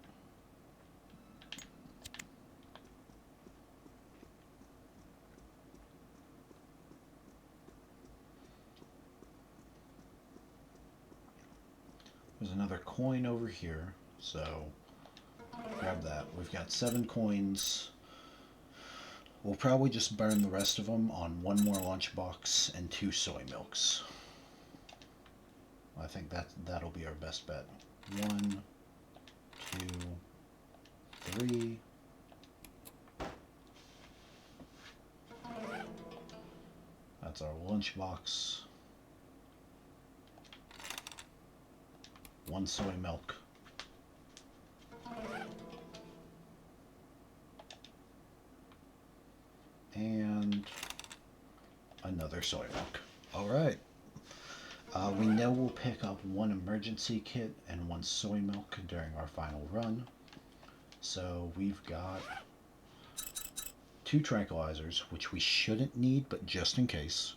There's another coin over here, so grab that. We've got 7 coins. We'll probably just burn the rest of them on 1 more lunchbox and 2 soy milks. I think that'll be our best bet. 1, 2, 3. That's our lunchbox. 1 soy milk. And another soy milk. Alright. We know we'll pick up 1 emergency kit and 1 soy milk during our final run. So we've got 2 tranquilizers, which we shouldn't need, but just in case.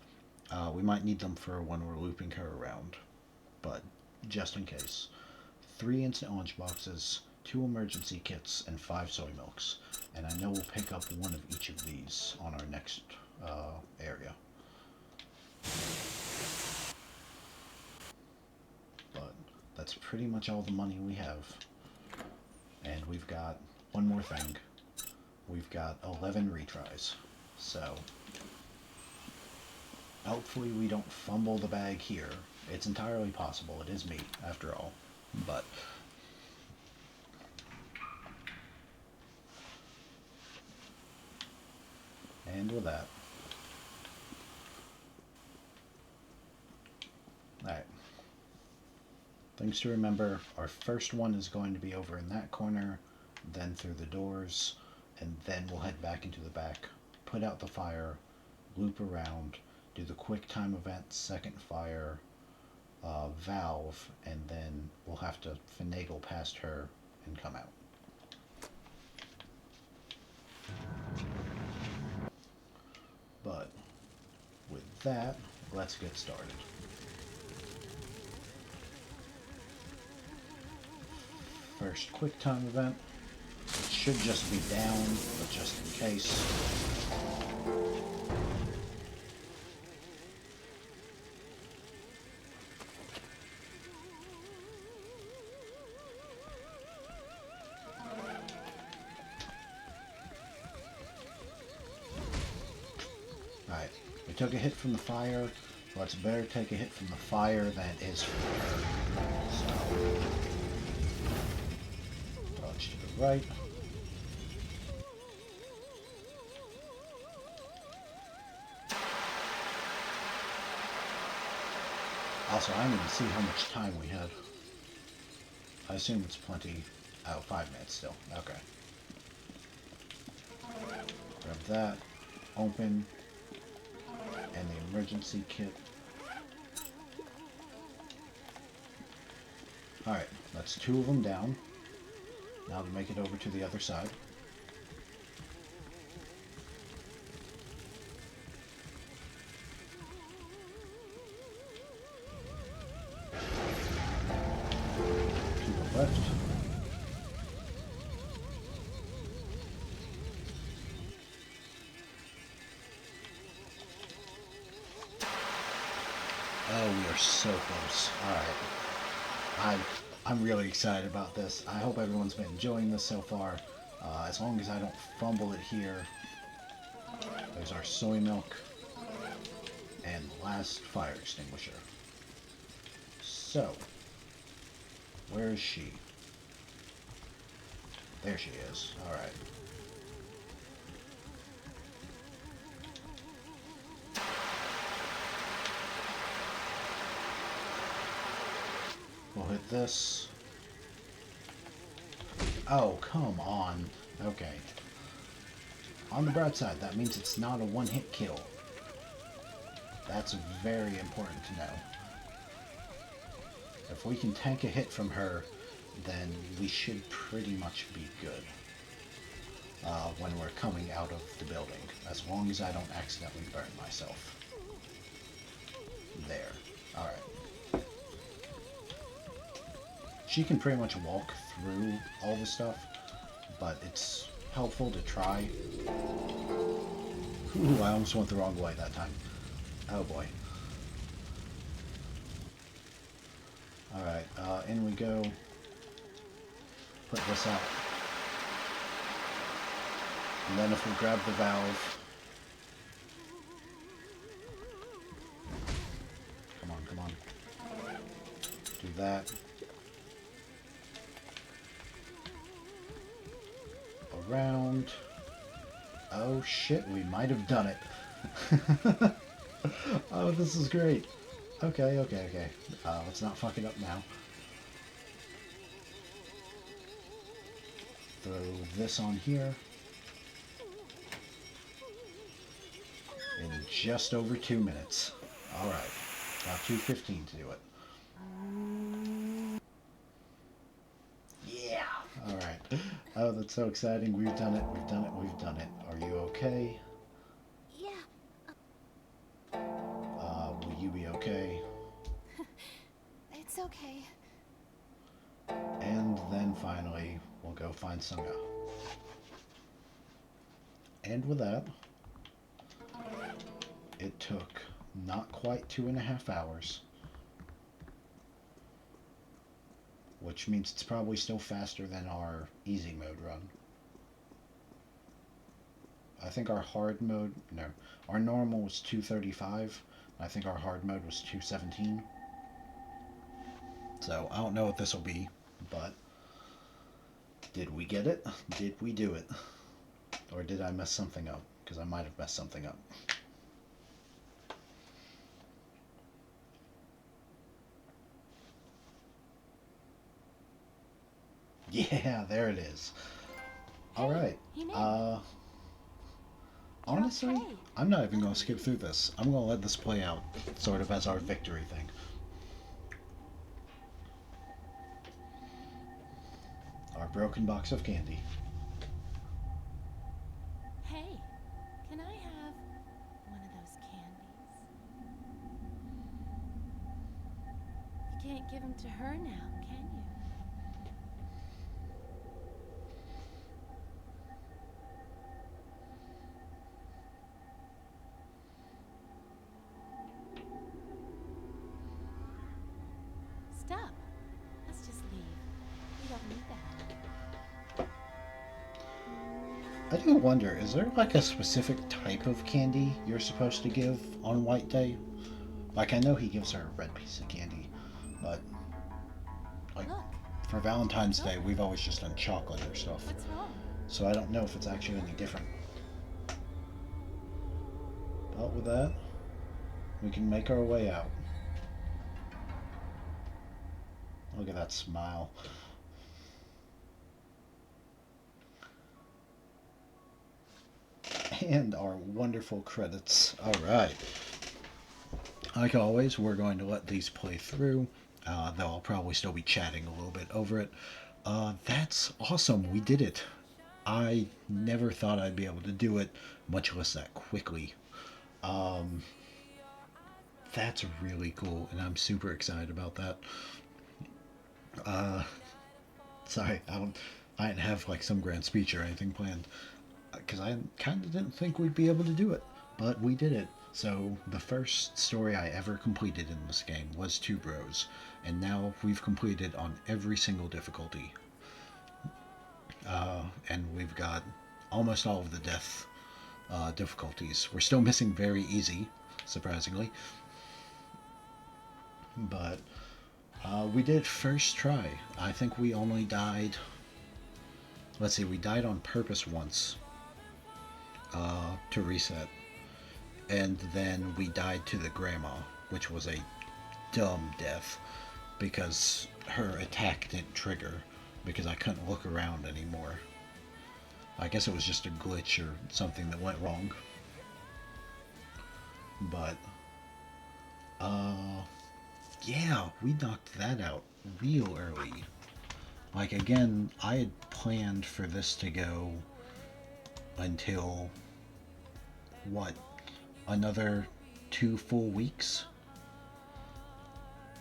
We might need them for when we're looping her around, but just in case. 3 instant lunchboxes, 2 emergency kits, and 5 soy milks. And I know we'll pick up 1 of each of these on our next area. But that's pretty much all the money we have. And we've got one more thing. We've got 11 retries. So hopefully we don't fumble the bag here. It's entirely possible. It is me, after all. But and with that. Alright. Things to remember. Our first one is going to be over in that corner, then through the doors, and then we'll head back into the back, put out the fire, loop around, do the quick time event, second fire, valve, and then we'll have to finagle past her and come out. But with that, let's get started. First quick time event. It should just be down, but just in case. Alright, we took a hit from the fire. Let's better take a hit from the fire than it is from her. So, dodge to the right. Also, I didn't even see how much time we had. I assume it's plenty. Oh, 5 minutes still. Okay. Grab that. Open. And the emergency kit. Alright, that's 2 of them down. Now to make it over to the other side. To the left. Oh, we are so close. Alright. I'm really excited about this. I hope everyone's been enjoying this so far. As long as I don't fumble it here. There's our soy milk. And last fire extinguisher. So, where is she? There she is. Alright. We'll hit this. Oh, come on. Okay. On the bright side, that means it's not a one-hit kill. That's very important to know. If we can tank a hit from her, then we should pretty much be good when we're coming out of the building, as long as I don't accidentally burn myself. There. Alright. She can pretty much walk through all the stuff, but it's helpful to try. Ooh, I almost went the wrong way that time. Oh boy. Alright, in we go. Put this out. And then if we grab the valve... Come on, come on. Do that. Around. Oh shit, we might have done it. Oh, this is great. Okay, okay, okay. Let's not fuck it up now. Throw this on here. In just over 2 minutes. Alright. Got 2:15 to do it. Yeah! Alright. Oh, that's so exciting. We've done it, we've done it, we've done it. Are you okay? Yeah. Will you be okay? It's okay. And then finally, we'll go find Sunga. And with that, it took not quite 2.5 hours. Which means it's probably still faster than our easy mode run. I think our hard mode, no, our normal was 2:35. I think our hard mode was 2:17. So, I don't know what this will be, but did we get it? Did we do it? Or did I mess something up? Because I might have messed something up. Yeah, there it is. Alright. Honestly, okay. I'm not even going to skip through this. I'm going to let this play out, sort of as our victory thing. Our broken box of candy. Hey, can I have one of those candies? You can't give them to her now, can you? Stop. Let's just leave. We don't need that. I do wonder, is there like a specific type of candy you're supposed to give on White Day? Like, I know he gives her a red piece of candy, but like Look, for Valentine's Day, we've always just done chocolate or stuff. what's wrong? So I don't know if it's actually any different. But with that, we can make our way out. Look at that smile. And our wonderful credits. Alright. Like always, we're going to let these play through. Though I'll probably still be chatting a little bit over it. That's awesome. We did it. I never thought I'd be able to do it, much less that quickly. That's really cool, and I'm super excited about that. Sorry, I didn't have like some grand speech or anything planned, because I kind of didn't think we'd be able to do it, but we did it. So the first story I ever completed in this game was Tuberose, and now we've completed on every single difficulty. And we've got almost all of the death difficulties. We're still missing very easy, surprisingly. But we did first try. I think we only died. Let's see, we died on purpose once to reset. And then we died to the grandma, which was a dumb death because her attack didn't trigger because I couldn't look around anymore. I guess it was just a glitch or something that went wrong. But, yeah, we knocked that out real early. Like, again, I had planned for this to go until, what, another 2 full weeks?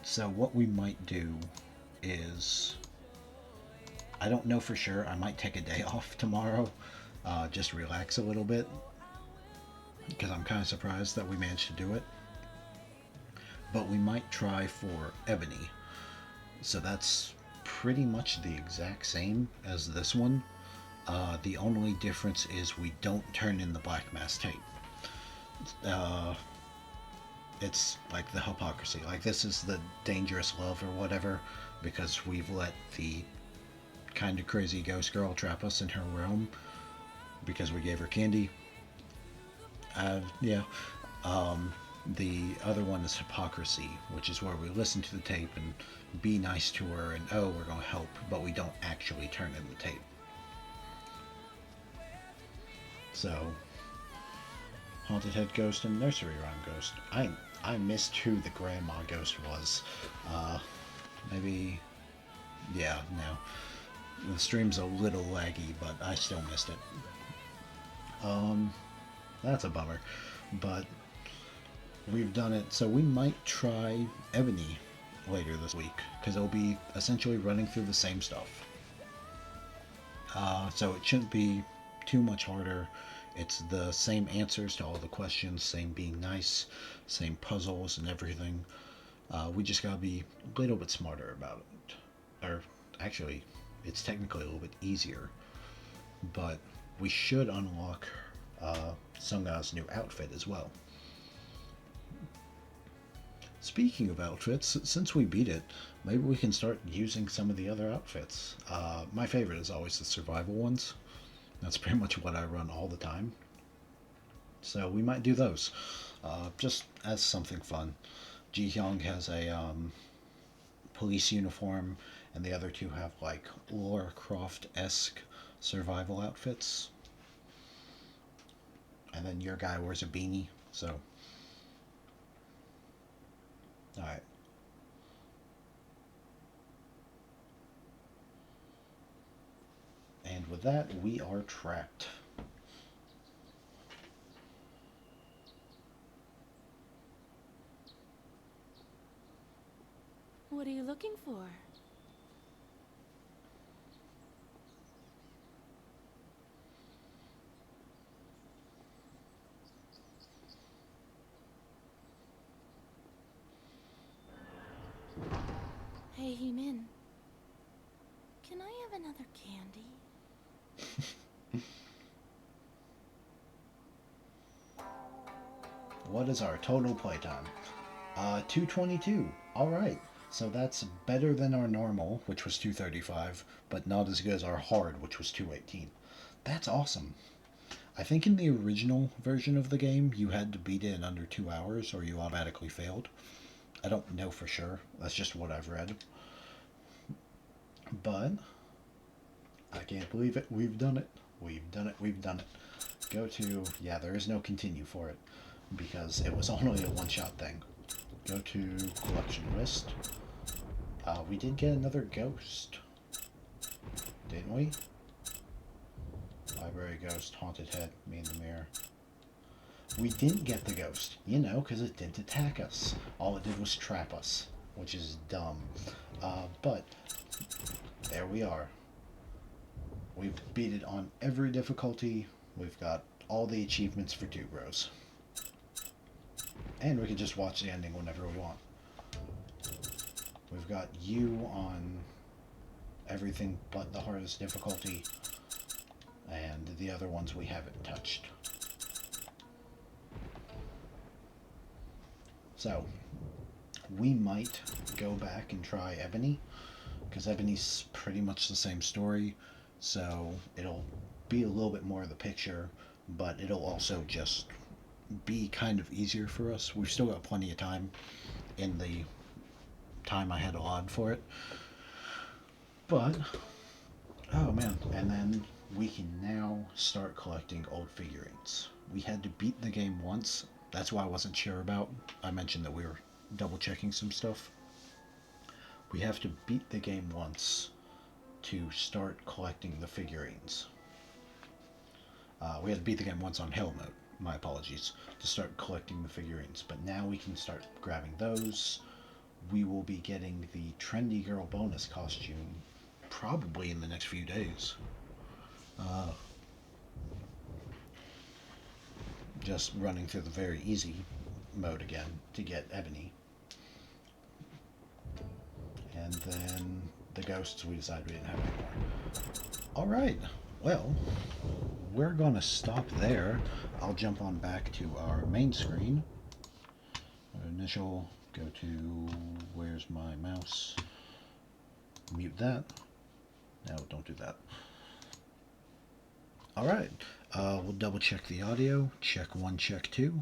So what we might do is, I don't know for sure, I might take a day off tomorrow, just relax a little bit, because I'm kind of surprised that we managed to do it. But we might try for Ebony. So that's pretty much the exact same as this one. The only difference is we don't turn in the black mass tape. It's like the hypocrisy. Like, this is the dangerous love or whatever, because we've let the kind of crazy ghost girl trap us in her realm because we gave her candy. Yeah. The other one is hypocrisy, which is where we listen to the tape and be nice to her and, oh, we're going to help, but we don't actually turn in the tape. So, Haunted Head Ghost and Nursery Rhyme Ghost. I missed who the grandma ghost was. Maybe, yeah, no. The stream's a little laggy, but I still missed it. That's a bummer. But we've done it, so we might try Ebony later this week, because it'll be essentially running through the same stuff. So it shouldn't be too much harder. It's the same answers to all the questions, same being nice, same puzzles and everything. We just gotta be a little bit smarter about it. Or, actually, it's technically a little bit easier. But we should unlock Sunga's new outfit as well. Speaking of outfits, since we beat it, maybe we can start using some of the other outfits. My favorite is always the survival ones. That's pretty much what I run all the time. So we might do those, just as something fun. Ji-hyung has a police uniform, and the other two have like Lara Croft-esque survival outfits. And then your guy wears a beanie, so... Alright. And with that, we are trapped. What are you looking for? Hey, Heemin. Can I have another candy? What is our total playtime? 222. Alright. So that's better than our normal, which was 235, but not as good as our hard, which was 218. That's awesome. I think in the original version of the game, you had to beat it in under 2 hours or you automatically failed. I don't know for sure. That's just what I've read. But I can't believe it. We've done it. We've done it. We've done it. Go to... Yeah, there is no continue for it because it was only a one-shot thing. Go to collection list. We did get another ghost. Didn't we? Library ghost, haunted head, me in the mirror. We didn't get the ghost, you know, because it didn't attack us. All it did was trap us, which is dumb. But there we are. We've beat it on every difficulty. We've got all the achievements for Tuberose. And we can just watch the ending whenever we want. We've got you on everything but the hardest difficulty. And the other ones we haven't touched. So, we might go back and try Ebony, because Ebony's pretty much the same story, so it'll be a little bit more of the picture, but it'll also just be kind of easier for us. We've still got plenty of time in the time I had allotted for it. But, oh man, and then we can now start collecting old figurines. We had to beat the game once. That's why I wasn't sure about. I mentioned that we were double checking some stuff. We have to beat the game once to start collecting the figurines. We had to beat the game once on Hell Mode, my apologies, to start collecting the figurines. But now we can start grabbing those. We will be getting the Trendy Girl bonus costume probably in the next few days. Just running through the very easy mode again to get Ebony. And then the ghosts, we decided we didn't have anymore. Alright, well, we're going to stop there. I'll jump on back to our main screen. Initial, go to, where's my mouse? Mute that. No, don't do that. Alright, we'll double check the audio. Check 1, check 2.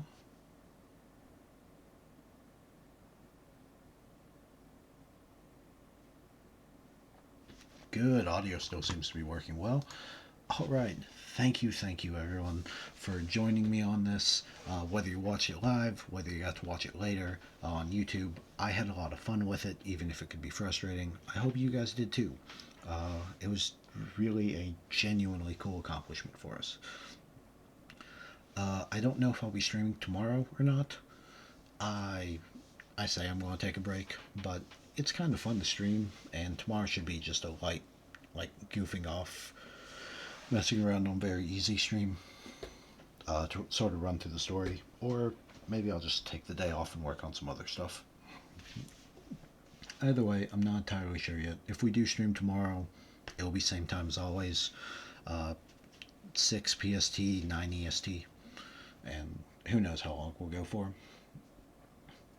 Good, audio still seems to be working well. Alright, thank you everyone for joining me on this. Whether you watch it live, whether you got to watch it later on YouTube, I had a lot of fun with it, even if it could be frustrating. I hope you guys did too. It was really a genuinely cool accomplishment for us. I don't know if I'll be streaming tomorrow or not. I say I'm going to take a break, but it's kind of fun to stream, and tomorrow should be just a light, like goofing off, messing around on very easy stream to sort of run through the story, or maybe I'll just take the day off and work on some other stuff. Either way, I'm not entirely sure yet. If we do stream tomorrow, it'll be same time as always, 6 PST, 9 EST, and who knows how long we'll go for.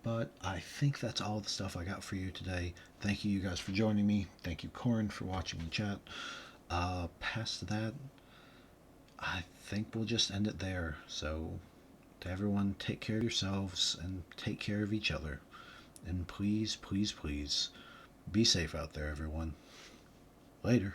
But I think that's all the stuff I got for you today. Thank you guys for joining me. Thank you, Corin, for watching me chat. Past that, I think we'll just end it there. So, to everyone, take care of yourselves and take care of each other. And please, please, please, be safe out there, everyone. Later.